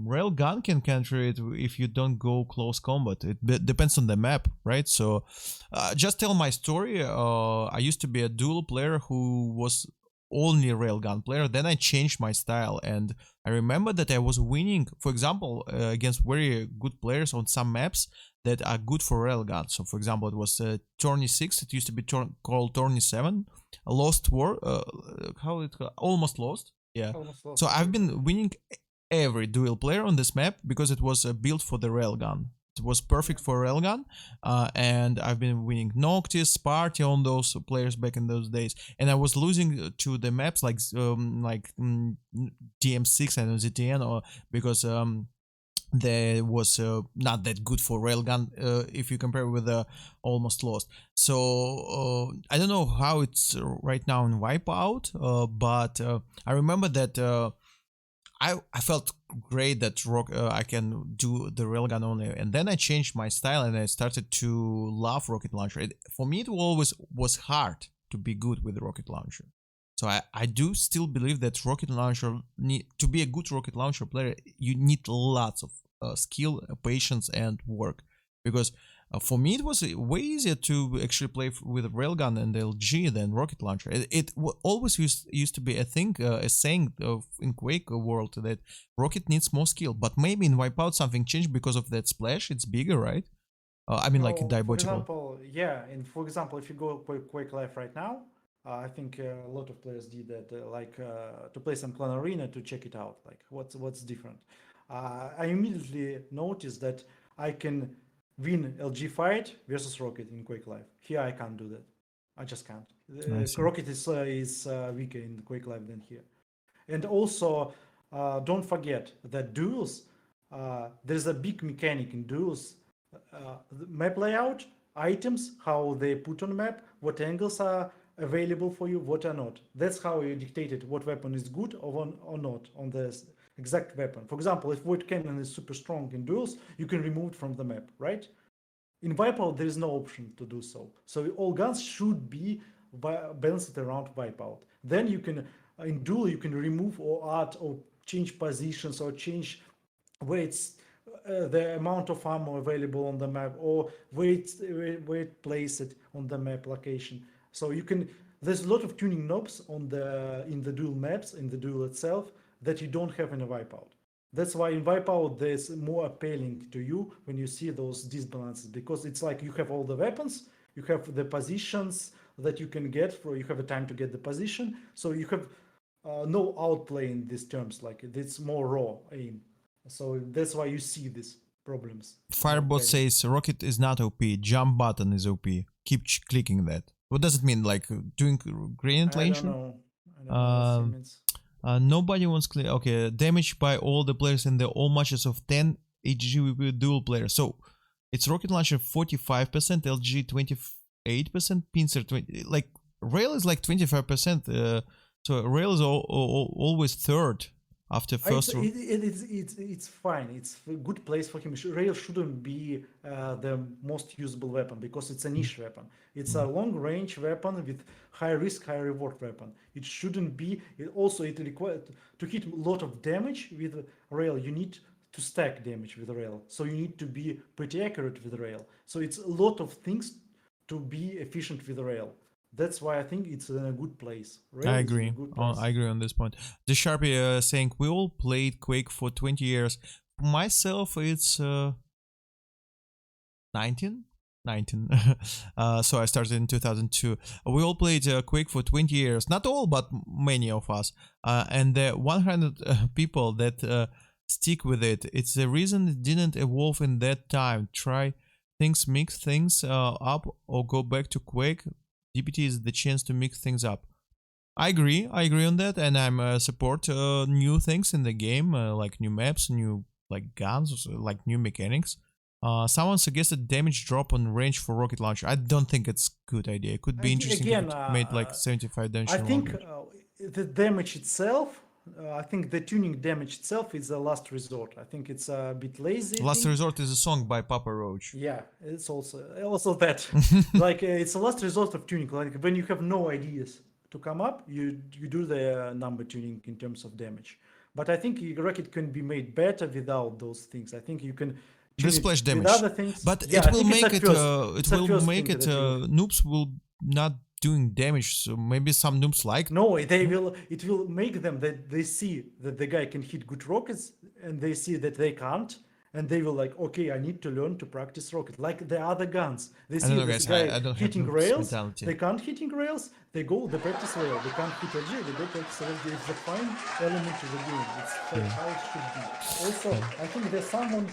Railgun can counter it if you don't go close combat. It depends on the map, right? So just tell my story. I used to be a duel player who was only railgun player. Then I changed my style, and I remember that I was winning, for example, against very good players on some maps that are good for railgun. So for example, it was Tourney 6, it used to be called Tourney 7, Lost War, almost lost. Yeah. So I've been winning every duel player on this map because it was built for the railgun. It was perfect for railgun, and I've been winning Noctis, Sparty on those players back in those days, and I was losing to the maps like DM6 and ZTN, because they was not that good for railgun if you compare with almost lost. So I don't know how it's right now in Wipeout, but I remember that I felt great that I can do the railgun only, and then I changed my style and I started to love rocket launcher. For me, it always was hard to be good with the rocket launcher. So I do still believe that rocket launcher to be a good rocket launcher player, you need lots of skill, patience, and work. Because for me, it was way easier to actually play with railgun and LG than rocket launcher. It always used to be a thing, a saying in Quake world that rocket needs more skill. But maybe in Wipeout something changed because of that splash. It's bigger, right? I mean, like Diabotical. For example, if you go Quake Live right now, I think a lot of players did that, to play some Clan Arena to check it out, like what's different. I immediately noticed that I can win LG fight versus Rocket in Quake Live. Here I can't do that. I just can't. Rocket is weaker in Quake Live than here. And also, don't forget that duels, there's a big mechanic in duels. Map layout, items, how they put on map, what angles are available for you, what are not. That's how you dictated what weapon is good or not on the exact weapon. For example, if Void Cannon is super strong in duels, you can remove it from the map, right? In Wipeout, there is no option to do so. So all guns should be balanced around Wipeout. Then you can, in duel, you can remove or add or change positions or change where it's the amount of ammo available on the map, or where it placed on the map location. So you can, there's a lot of tuning knobs on the in the duel maps, in the duel itself, that you don't have in a Wipeout. That's why in Wipeout there's more appealing to you when you see those disbalances, because it's like you have all the weapons, you have the positions that you can get for, you have a time to get the position, so you have no outplay in these terms, like it's more raw aim. So that's why you see these problems. Firebot says rocket is not OP, jump button is OP. Keep clicking that. What does it mean? Like doing gradient launcher? I don't know what it means. Nobody wants clear. Okay, damage by all the players in the all matches of 10 HG dual players. So it's rocket launcher 45%, LG 28%, pincer 20. Like rail is like 25%. So rail is always third after first. It's fine. It's a good place for him. Rail shouldn't be the most usable weapon because it's a niche weapon. It's a long range weapon with high risk, high reward weapon. It shouldn't be. It requires to hit a lot of damage with rail. You need to stack damage with rail. So you need to be pretty accurate with rail. So it's a lot of things to be efficient with rail. That's why I think it's in a good place. I agree. I agree on this point. The Sharpie saying we all played Quake for 20 years. Myself, it's 19. So I started in 2002. We all played Quake for 20 years. Not all, but many of us. And the 100 people that stick with it. It's the reason it didn't evolve in that time. Try things, mix things up, or go back to Quake. DPT is the chance to mix things up. I agree on that, and I'm support new things in the game, like new maps, new like guns, like new mechanics. Someone suggested damage drop on range for rocket launcher. I don't think it's a good idea. It could be interesting if it made like 75 damage. I think the damage itself, I think the tuning damage itself is a last resort. I think it's a bit lazy. Last Resort is a song by Papa Roach. Yeah, it's also that. Like it's a last resort of tuning. Like when you have no ideas to come up, you do the number tuning in terms of damage. But I think rocket can be made better without those things. I think you can the splash damage, with other things. But yeah, it will make it. It will make it. Noobs will not doing damage, so maybe some noobs like. No, they will. It will make them that they see that the guy can hit good rockets, and they see that they can't, and they will like, okay, I need to learn to practice rocket like the other guns. They see this guy hitting rails. Mentality. They can't hitting rails. They practice rail. They can't hit LG. They go practice rail. It's a fine element to the game. It's how it should be. Also, I think there's someone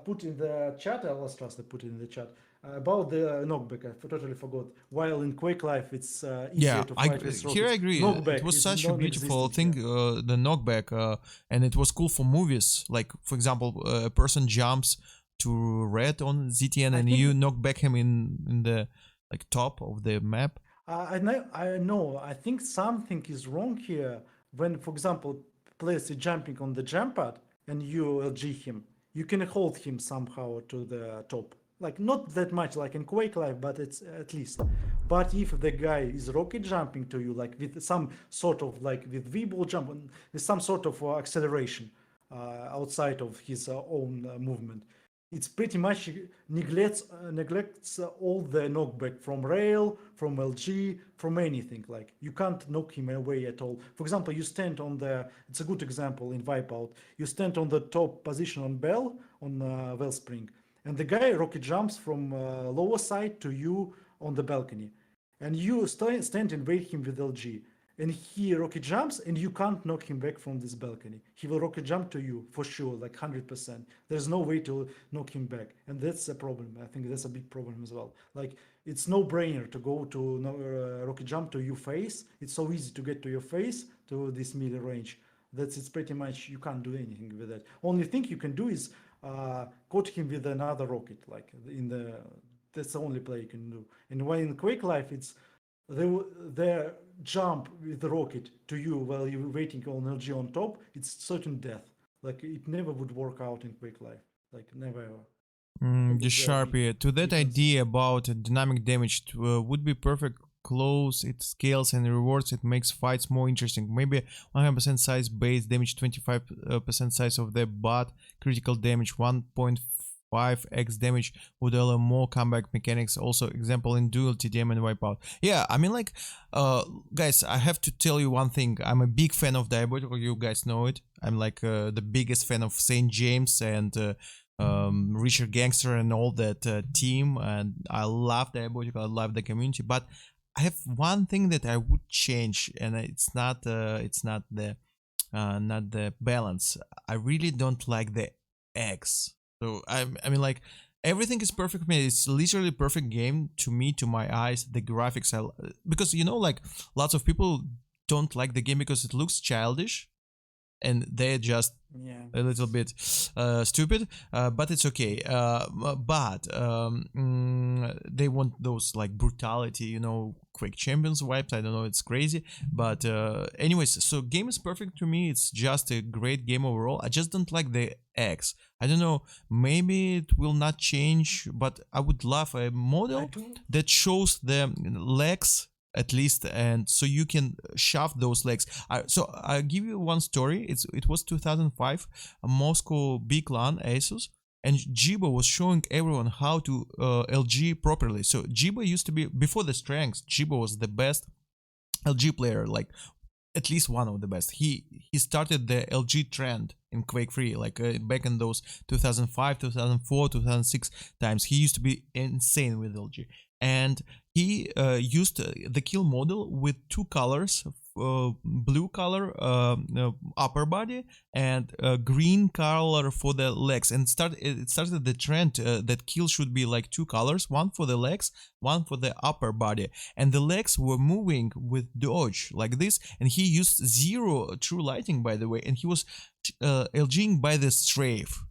put in the chat. I lost trust. They put it in the chat. About the knockback, I totally forgot. While in Quake Life, it's easier to fight with rockets. Here I agree. It was such a beautiful thing, the knockback, and it was cool for movies. Like, for example, a person jumps to red on ZTN, and you knock back him in the like top of the map. I know. I think something is wrong here. When, for example, players are jumping on the jump pad and you LG him, you can hold him somehow to the top. Like not that much like in Quake Life, but it's at least. But if the guy is rocket jumping to you, like with some sort of like with V-ball jump, with some sort of acceleration outside of his own movement, it's pretty much neglects all the knockback from rail, from LG, from anything. Like you can't knock him away at all. For example, you stand on the. It's a good example in Wipeout. You stand on the top position on Bell on Wellspring. And the guy rocket jumps from lower side to you on the balcony. And you stand and wait him with LG. And he rocket jumps and you can't knock him back from this balcony. He will rocket jump to you for sure, like 100%. There's no way to knock him back. And that's a problem. I think that's a big problem as well. Like it's no brainer to go to rocket jump to your face. It's so easy to get to your face to this middle range. It's pretty much, you can't do anything with that. Only thing you can do is caught him with another rocket, like that's the only play you can do. And when in Quake Life, it's their jump with the rocket to you while you're waiting on LG on top, it's certain death. Like it never would work out in Quake Life, like never ever. The Sharpie, to that idea about dynamic damage would be perfect close, it scales and rewards, it makes fights more interesting. Maybe 100% size base damage, 25% size of the bot, critical damage, 1.5x damage would allow more comeback mechanics. Also example in dual TDM and wipeout. Yeah, I mean, like, guys, I have to tell you one thing. I'm a big fan of Diabotical, you guys know it. I'm like the biggest fan of St. James and Richard Gangster and all that team, and I love Diabotical, I love the community, but I have one thing that I would change, and it's not the balance. I really don't like the eggs. So I mean, like, everything is perfect for me. It's literally perfect game to me, to my eyes. The graphics, because you know, like, lots of people don't like the game because it looks childish, and they're just a little bit stupid, but it's okay. But they want those, like, brutality, you know, Quake Champions vibes. I don't know, it's crazy, but anyways, so game is perfect to me. It's just a great game overall. I just don't like the X. I don't know, maybe it will not change, but I would love a model that shows the legs at least, and so you can shove those legs. So I'll give you one story. It was 2005, a Moscow big LAN Asus, and Jibo was showing everyone how to LG properly. So Jibo used to be, before the strengths, Jibo was the best LG player, like at least one of the best. He started the LG trend in Quake 3, like back in those 2005, 2004, 2006 times. He used to be insane with LG, and he used the kill model with two colors, blue color upper body and green color for the legs, and it started the trend that kill should be like two colors, one for the legs, one for the upper body, and the legs were moving with dodge like this, and he used zero true lighting, by the way, and he was LGing by the strafe.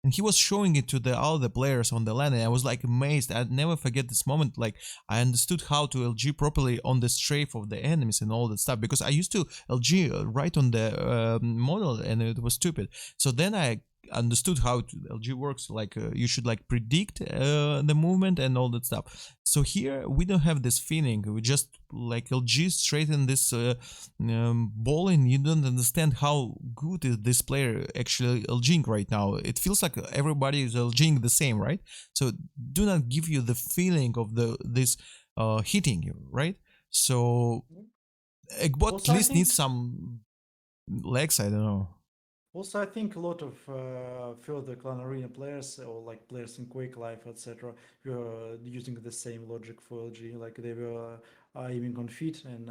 And he was showing it to all the players on the LAN, and I was like amazed. I'd never forget this moment. Like, I understood how to LG properly on the strafe of the enemies and all that stuff, because I used to LG right on the model, and it was stupid. So then I understood how LG works. Like, you should like predict the movement and all that stuff. So here we don't have this feeling. We just like LG straight in this ball, and you don't understand how good is this player actually LGing right now. It feels like everybody is LGing the same, right? So do not give you the feeling of this hitting you, right? So Eggbot at least needs some legs. I don't know. Also, I think a lot of further Clan Arena players, or like players in Quake Life, etc., were using the same logic for LG. Like, they were aiming on feet, and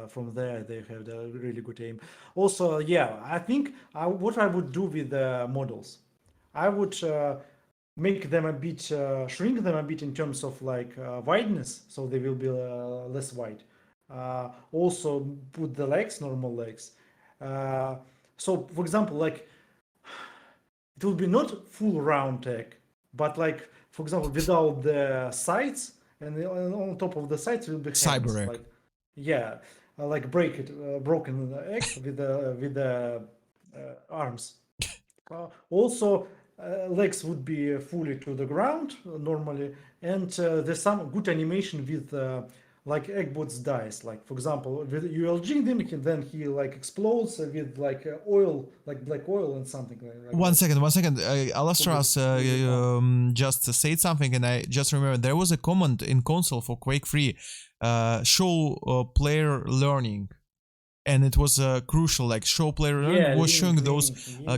from there they have a really good aim. Also, yeah, I think what I would do with the models, I would make them a bit, shrink them a bit in terms of like wideness, so they will be less wide. Also, put the legs, normal legs. So, for example, like, it will be not full round tech, but like, for example, without the sides, and on top of the sides will be hands. Cyber egg. Like, yeah, like broken egg with the arms. Also, legs would be fully to the ground normally, and there's some good animation with like Eggbot's dies. Like, for example, with you LG him, then he like explodes with like oil, like black oil and something like One second. Alastras just said something, and I just remember there was a comment in console for Quake 3, show player learning. And it was crucial, like show player learning was showing those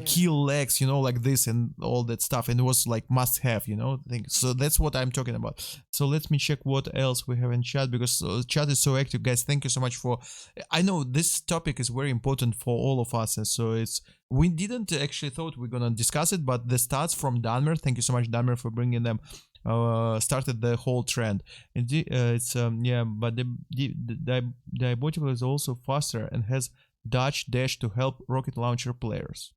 kill legs, you know, like this and all that stuff, and it was like must have, you know, thing. So that's what I'm talking about. So let me check what else we have in chat, because chat is so active, guys. Thank you so much for. I know this topic is very important for all of us, and so we didn't actually thought we're gonna discuss it, but the stats from Danmer. Thank you so much, Danmer, for bringing them. Started the whole trend. But the Diabotical is also faster and has dodge dash to help rocket launcher players.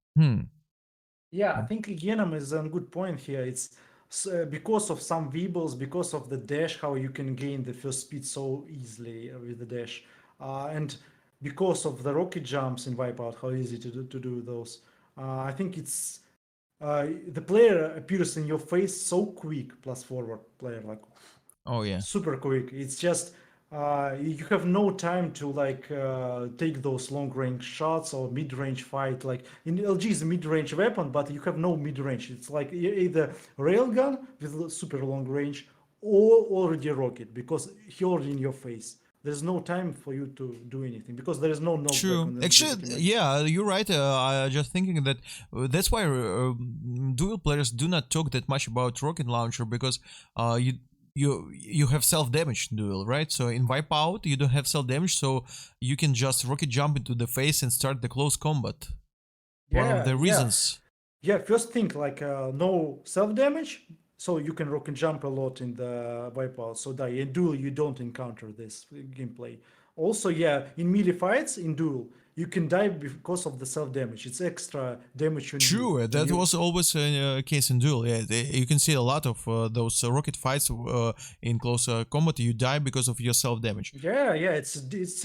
Yeah, I think Genom is a good point here. It's because of some weebles, because of the dash, how you can gain the first speed so easily with the dash, and because of the rocket jumps in Wipeout, how easy to do those. I think it's the player appears in your face so quick, plus forward player, like Oh yeah. super quick. It's just you have no time to like take those long range shots or mid range fight. Like in LG is a mid range weapon, but you have no mid range. It's like either railgun with super long range or already rocket because he already in your face. There's no time for you to do anything because there is no knockback True. on the Actually, pretty much. yeah, you're right. I just thinking that that's why dual players do not talk that much about rocket launcher because you have self damage duel, right? So in Wipeout you don't have self damage, so you can just rocket jump into the face and start the close combat. One of Yeah, the yeah. reasons. Yeah, first thing like no self damage, so you can rock and jump a lot in the wipeout. So that in duel you don't encounter this gameplay. Also, yeah, in melee fights in duel you can die because of the self damage. It's extra damage on you True, when that you. was always a case in duel. Yeah, you can see a lot of those rocket fights in close combat. You die because of your self damage. Yeah, yeah, it's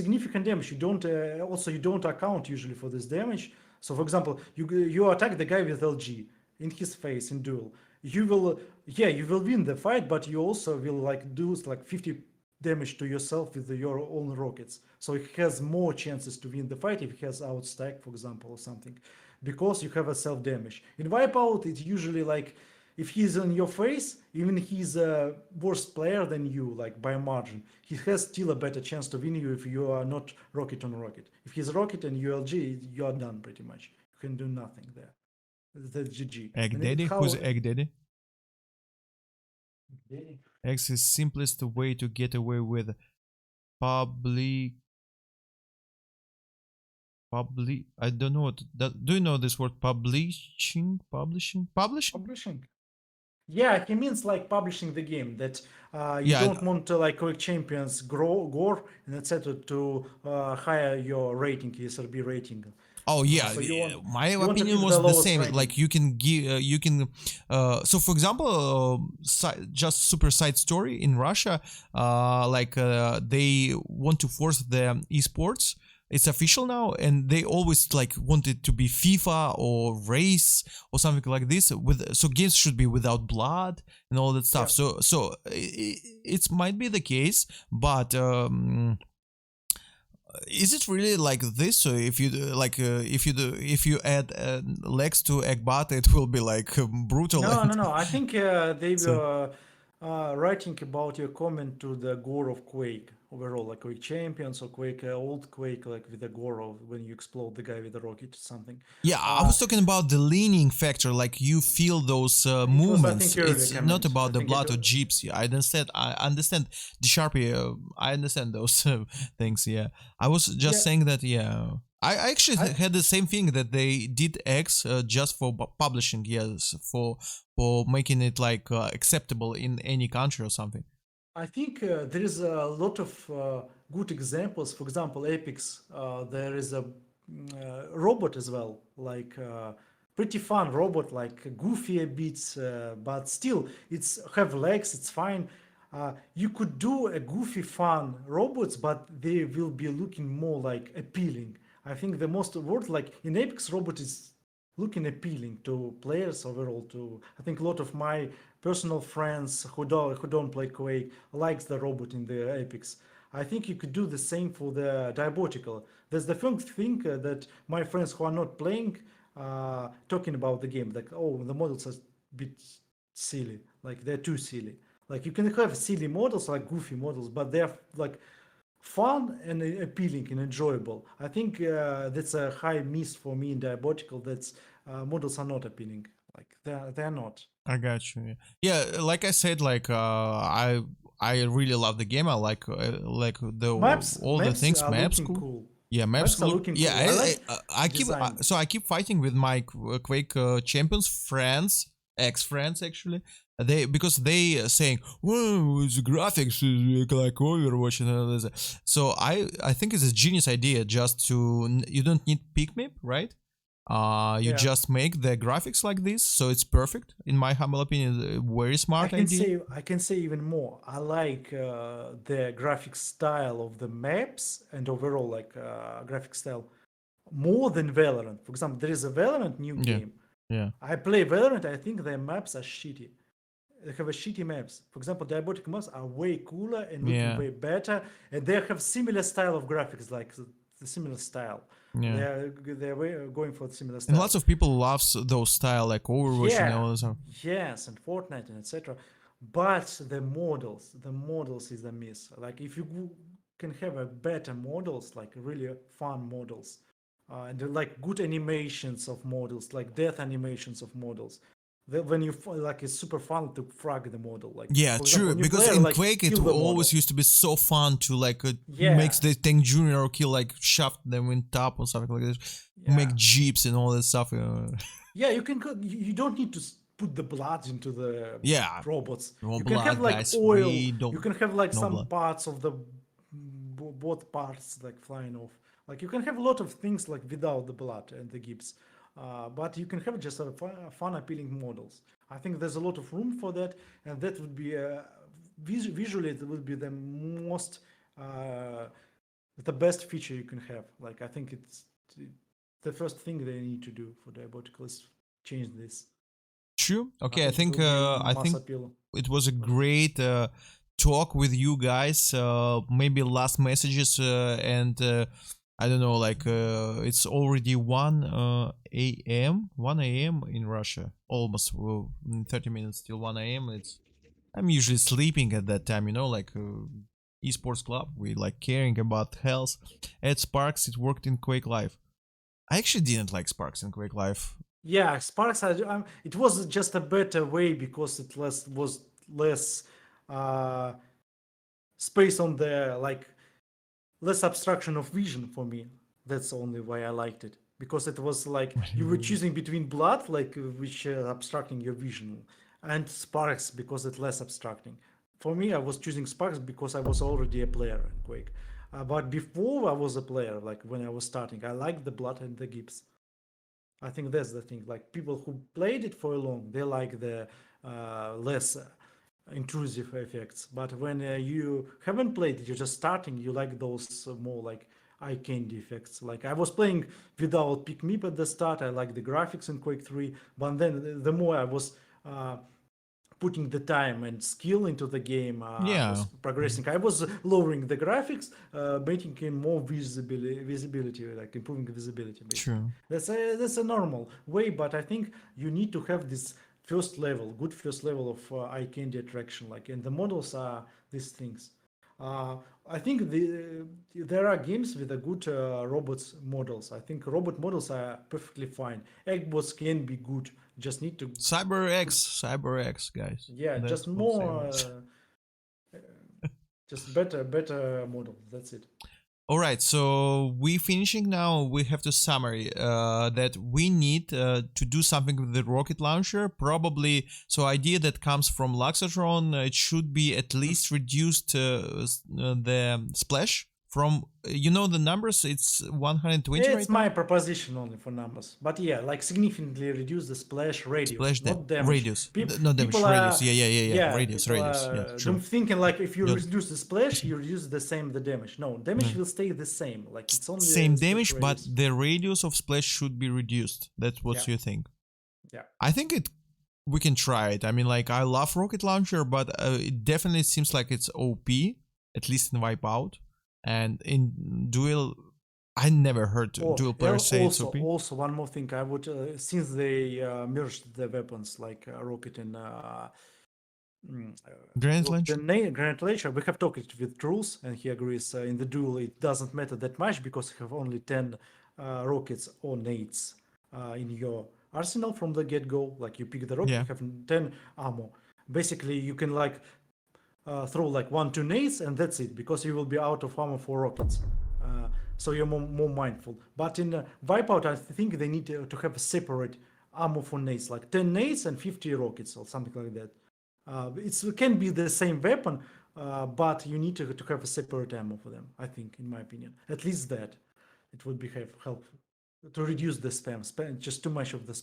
significant damage. You don't also you don't account usually for this damage. So, for example, you attack the guy with LG in his face in duel. You will, yeah, you will win the fight, but you also will like do like 50 damage to yourself with your own rockets. So he has more chances to win the fight if he has outstack, for example, or something, because you have a self damage. In Wipeout, it's usually like if he's on your face, even he's a worse player than you, like by a margin, he has still a better chance to win you if you are not rocket on rocket. If he's rocket and ULG, you are done pretty much. You can do nothing there. That's GG. Egg And it's Daddy? how. Who's Egg Daddy? X is simplest way to get away with public. I don't know what that. Do you know this word? Publishing. Yeah, he means like publishing the game that you Yeah. don't want to like quick champions gore and etc. to higher your rating, SRB rating. Oh yeah, So my you want to opinion keep was the the lowest same. rating. Like you can give, so for example, just super side story in Russia, they want to force the esports. It's official now, and they always like wanted to be FIFA or race or something like this. So games should be without blood and all that stuff. Yeah. So it might be the case, but. Is it really like this? So if you if you add legs to Eggbot, it will be like brutal. No. I think they So were writing about your comment to the gore of Quake overall, like Quake Champions or Quake old Quake, like with the gore of when you explode the guy with the rocket or something. yeah, I Uh, was talking about the leaning factor. Like you feel those it was, I movements. think, earlier It's not comment. I about the think it. blood or gypsy. I understand. I understand the Sharpie. I understand those things. Yeah, I was just Yeah. saying that. Yeah. I actually I, had the same thing that they did X just for publishing, yes, for making it like acceptable in any country or something. I think there is a lot of good examples. For example, Apex, there is a robot as well, like pretty fun robot, like goofy a bit, but still it's have legs. It's fine. You could do a goofy fun robots, but they will be looking more like appealing. I think the most word like in Apex robot is looking appealing to players overall. To I think a lot of my personal friends who don't play Quake likes the robot in the Apex. I think you could do the same for the Diabotical. There's the first thing that my friends who are not playing talking about the game, like, oh, the models are a bit silly, like they're too silly. Like you can have silly models, like goofy models, but they're like fun and appealing and enjoyable. I think that's a high miss for me in Diabotical. That models are not appealing. Like they're not. I got you. Yeah, like I said, like I really love the game. I like the all the Maps things. are Maps looking cool. cool. Yeah, maps Maps are look. looking Yeah, cool. I like I keep design. so I keep fighting with my Quake champions friends, ex friends actually. They because they saying, "Whoa, the graphics is like Overwatch," and all this. So I think it's a genius idea just to you don't need pick map, right? You Yeah. just make the graphics like this, so it's perfect. In my humble opinion, a very smart idea. I can say even more. I like the graphic style of the maps and overall like graphic style more than Valorant. For example, there is a Valorant new Yeah, game. yeah. I play Valorant. I think the maps are shitty. They have a shitty maps. For example, Diabotic maps are way cooler and looking Yeah. way better, and they have similar style of graphics, like the similar style. Yeah. They're going for similar And style. lots of people loves those style like Overwatch and all this stuff. Yes, and Fortnite and etc. But the models is a miss. Like if you can have a better models, like really fun models, and like good animations of models, like death animations of models. When you like, it's super fun to frag the model. Like Yeah, for true. example, Because player, in like, Quake, it kill the always model. used to be so fun to like Yeah. makes the tank junior kill like shove them in top or something like this. Yeah. Make jeeps and all that stuff. Yeah, you can. You don't need to put the blood into the Yeah. robots. No You blood, can have like guys. oil. We don't. You can have like no some blood. parts of the both parts like flying off. Like you can have a lot of things like without the blood and the gips, but you can have just a fun appealing models. I think there's a lot of room for that, and that would be visually it would be the most the best feature you can have. Like I think it's the first thing they need to do for Diabotical is change this. True. Okay, I think appeal. it was a great talk with you guys. Maybe last messages and I don't know, like it's already 1 a.m. 1 a.m. in Russia. Almost in 30 minutes till 1 a.m. I'm usually sleeping at that time, you know, like esports club. We like caring about health. At Sparks, it worked in Quake Live. I actually didn't like Sparks in Quake Live. Yeah, Sparks. It was just a better way because it was less space on the like less abstraction of vision for me. That's the only why I liked it, because it was like you were choosing between blood, like which abstracting your vision, and Sparks because it's less abstracting. For me, I was choosing Sparks because I was already a player in Quake. But before I was a player, like when I was starting, I liked the blood and the gips. I think that's the thing. Like people who played it for a long, they like the less intrusive effects. But when you haven't played it, you're just starting, you like those more like eye candy effects. Like I was playing without pick me at the start. I like the graphics in Quake 3, but then the more I was putting the time and skill into the game, was progressing. I was lowering the graphics, making it more visibility, like improving visibility. Basically. True. That's a normal way, but I think you need to have this good first level of eye candy attraction. Like, and the models are these things. I think there are games with a good robots models. I think robot models are perfectly fine. Eggbots can be good. Just need to Cyber X, guys. yeah, That's just more just better model. That's it. All right, so we finishing now. We have to summary that we need to do something with the rocket launcher. Probably, so idea that comes from Loxotron, it should be at least reduced the splash from, you know, the numbers. It's 120. It's right my now? proposition only for numbers, but yeah, like significantly reduce the splash radius, Splash not damage. Radius, not damage. People Radius. are, Yeah. Radius. Yeah, True. I'm thinking like if you reduce the splash, you reduce the same the damage. No, damage will stay the same. Like it's only same damage, but radius. the radius of splash should be reduced. That's what you think. Yeah, I think we can try it. I mean, like, I love rocket launcher, but it definitely seems like it's OP, at least in Wipeout. And in Duel, I never heard Duel players say it's OP. Also, one more thing, I would since they merged the weapons like rocket and Granite Launcher? Granite Launcher, we have talked with Truls, and he agrees in the Duel it doesn't matter that much because you have only 10 rockets or nades in your arsenal from the get-go. Like you pick the rocket, you have 10 ammo. Basically, you can like throw like 1-2 nades and that's it, because you will be out of ammo for rockets. So you're more mindful. But in Wipeout, I think they need to have a separate ammo for nades, like 10 nades and 50 rockets or something like that. It can be the same weapon, but you need to have a separate ammo for them, I think, in my opinion. At least that. It would be helpful to reduce the spam. Just too much of the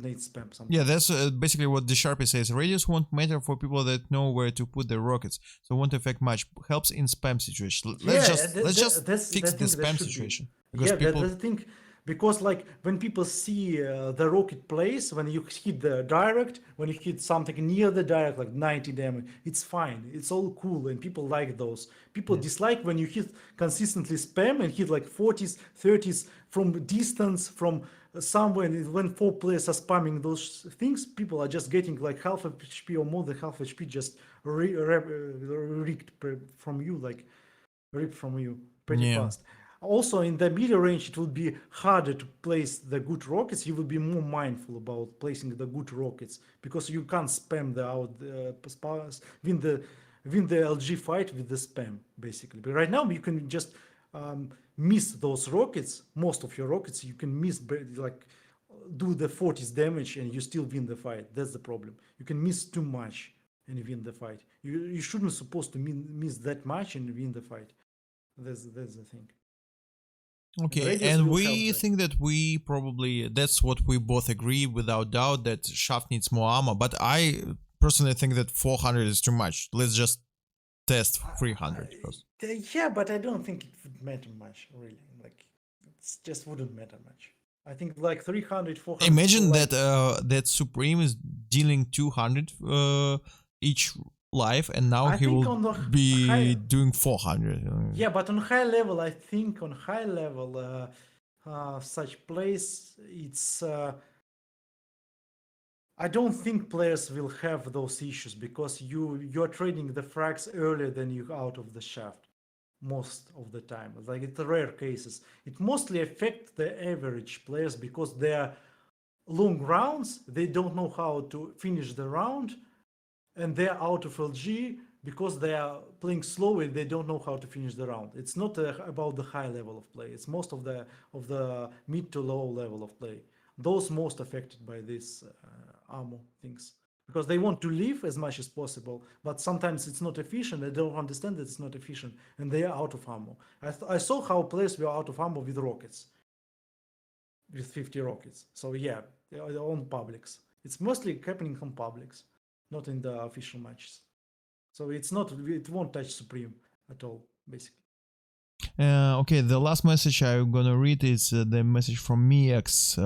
nade spam sometimes. Yeah, that's basically what the Sharpie says. Radius won't matter for people that know where to put their rockets, so won't affect much. Helps in spam situation. Let's just fix the spam situation. Because people, the thing, because like when people see the rocket place, when you hit the direct, when you hit something near the direct, like 90 damage, it's fine, it's all cool, and people like those. People dislike when you hit consistently spam and hit like 40s 30s from distance, from somewhere. When 4 players are spamming those things, people are just getting like half HP or more than half HP just rigged from you, like ripped from you pretty Yeah. fast. Also, in the middle range, it will be harder to place the good rockets. You will be more mindful about placing the good rockets because you can't spam the win the LG fight with the spam basically. But right now, you can just miss those rockets. Most of your rockets, you can miss, like do the 40s damage and you still win the fight. That's the problem. You can miss too much and you win the fight. You shouldn't supposed to miss that much and win the fight. That's the thing. Okay, and we think that we probably, that's what we both agree without doubt, that Shaft needs more armor, but I personally think that 400 is too much. Let's just test 300 first. Yeah, but I don't think it would matter much, really. Like, it just wouldn't matter much. I think like 300, 400. Imagine that that Supreme is dealing 200 each life, and now he will be doing 400. Yeah, but on high level, I think on high level, such plays, it's. I don't think players will have those issues because you're trading the frags earlier than you out of the shaft most of the time. Like, it's rare cases. It mostly affects the average players because they're long rounds, they don't know how to finish the round, and they're out of LG because they are playing slowly. They don't know how to finish the round. It's not about the high level of play. It's most of the mid to low level of play. Those most affected by this ammo things because they want to live as much as possible, but sometimes it's not efficient. They don't understand that it's not efficient, and they are out of ammo. I saw how players were out of ammo with rockets, with 50 rockets. So yeah, on publics. It's mostly happening on publics, not in the official matches. So it's not, it won't touch Supreme at all, basically. Okay, the last message I'm gonna read is the message from Miex.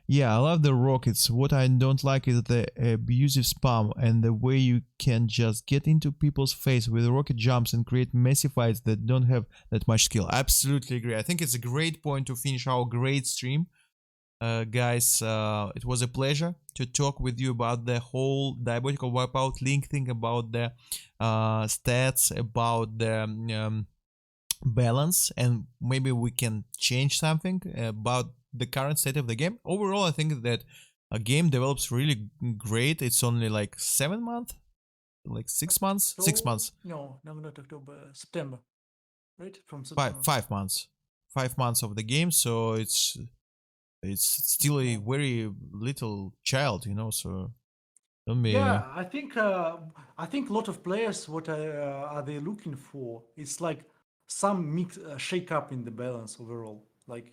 Yeah, I love the rockets. What I don't like is the abusive spam and the way you can just get into people's face with rocket jumps and create messy fights that don't have that much skill. I absolutely agree. I think it's a great point to finish our great stream. Guys, it was a pleasure to talk with you about the whole Diabotical Wipeout Link thing, about the stats, about the balance, and maybe we can change something about the current state of the game. Overall, I think that a game develops really great. It's only like 7 months, like 6 months, 6 months. No, not October, September, right? From September. 5 months, 5 months of the game. So it's still a very little child, you know. So don't be. Yeah, I think a lot of players, what are they looking for? It's like some mix, shake up in the balance overall. Like,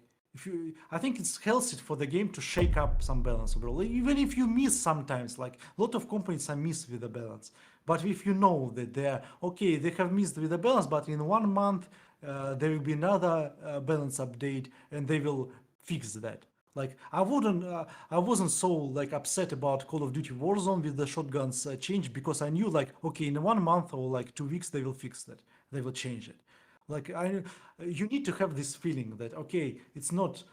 I think it's healthy for the game to shake up some balance overall. Even if you miss sometimes, like a lot of companies are miss with the balance. But if you know that they have missed with the balance, but in 1 month there will be another balance update and they will fix that. Like, I wasn't so like upset about Call of Duty Warzone with the shotguns change because I knew like, okay, in 1 month or like 2 weeks they will fix that, they will change it. Like, you need to have this feeling that okay, it's not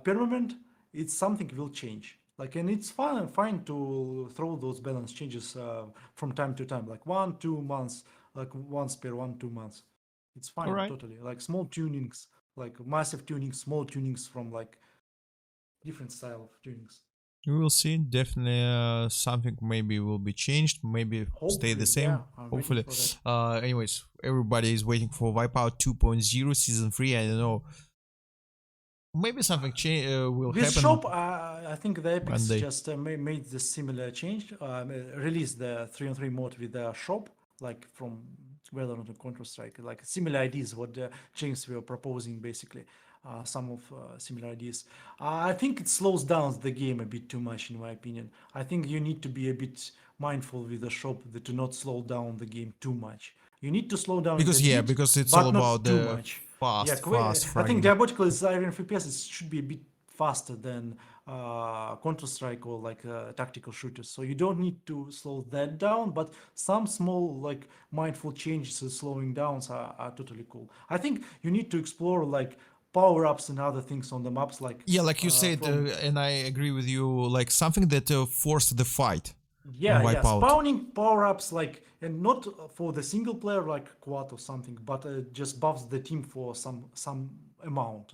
permanent, it's something will change. Like, and it's fine to throw those balance changes from time to time, like 1-2 months, like once per 1-2 months. It's fine, right. Totally. Like small tunings, like massive tunings, small tunings from like different style of tunings. We will see. Definitely something maybe will be changed, maybe hopefully, stay the same. Yeah, hopefully. Anyways, everybody is waiting for Wipeout 2.0 Season 3. I don't know. Maybe something will this happen. Shop, I think the Epics just made the similar change. Released the 3-on-3 mode with the shop, like from Valorant and Counter-Strike. Like similar ideas what the James were proposing, basically. Some of similar ideas. I think it slows down the game a bit too much, in my opinion. I think you need to be a bit mindful with the shop to not slow down the game too much. You need to slow down because a bit, because it's but all not about too the much. fast I think fragging. Diabotical is Iron FPS. It should be a bit faster than Counter-Strike or like tactical shooters. So you don't need to slow that down, but some small like mindful changes to slowing downs are totally cool. I think you need to explore like power-ups and other things on the maps, like Like you said, and I agree with you, like something that forced the fight on yeah, Wipeout. spawning power-ups, like, and not for the single player like quad or something, but just buffs the team for some amount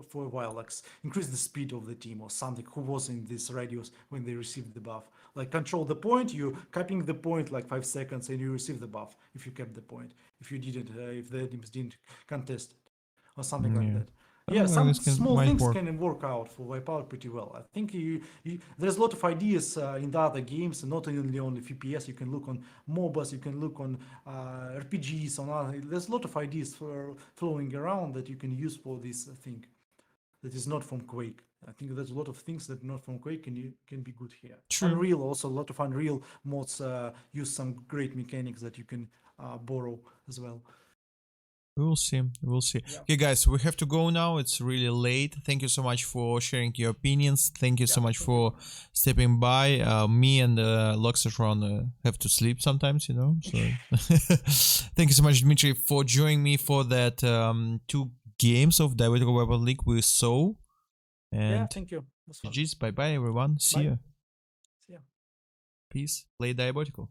for a while, like increase the speed of the team or something, who was in this radius when they received the buff. Like control the point, you capping the point like 5 seconds and you receive the buff if you kept the point. If you didn't, if the teams didn't contest it or something like that. Yeah, Well, some this small might things work. can work out for Wipeout pretty well. I think there's a lot of ideas in the other games, and not only on the FPS. You can look on MOBAs, you can look on RPGs, on other. There's a lot of ideas for flowing around that you can use for this thing that is not from Quake. I think there's a lot of things that not from Quake can be good here. True. Unreal, also a lot of Unreal mods use some great mechanics that you can borrow as well. We'll see. We'll see. Yeah. Okay, guys, we have to go now. It's really late. Thank you so much for sharing your opinions. Thank you so much for stepping by. Me and Loxotron have to sleep sometimes, you know. So thank you so much, Dmitry, for joining me for that 2 games of Diabotical Weapon League we saw. And yeah, thank you. GG's. Bye bye, everyone. See you. See ya. Peace. Play Diabotical.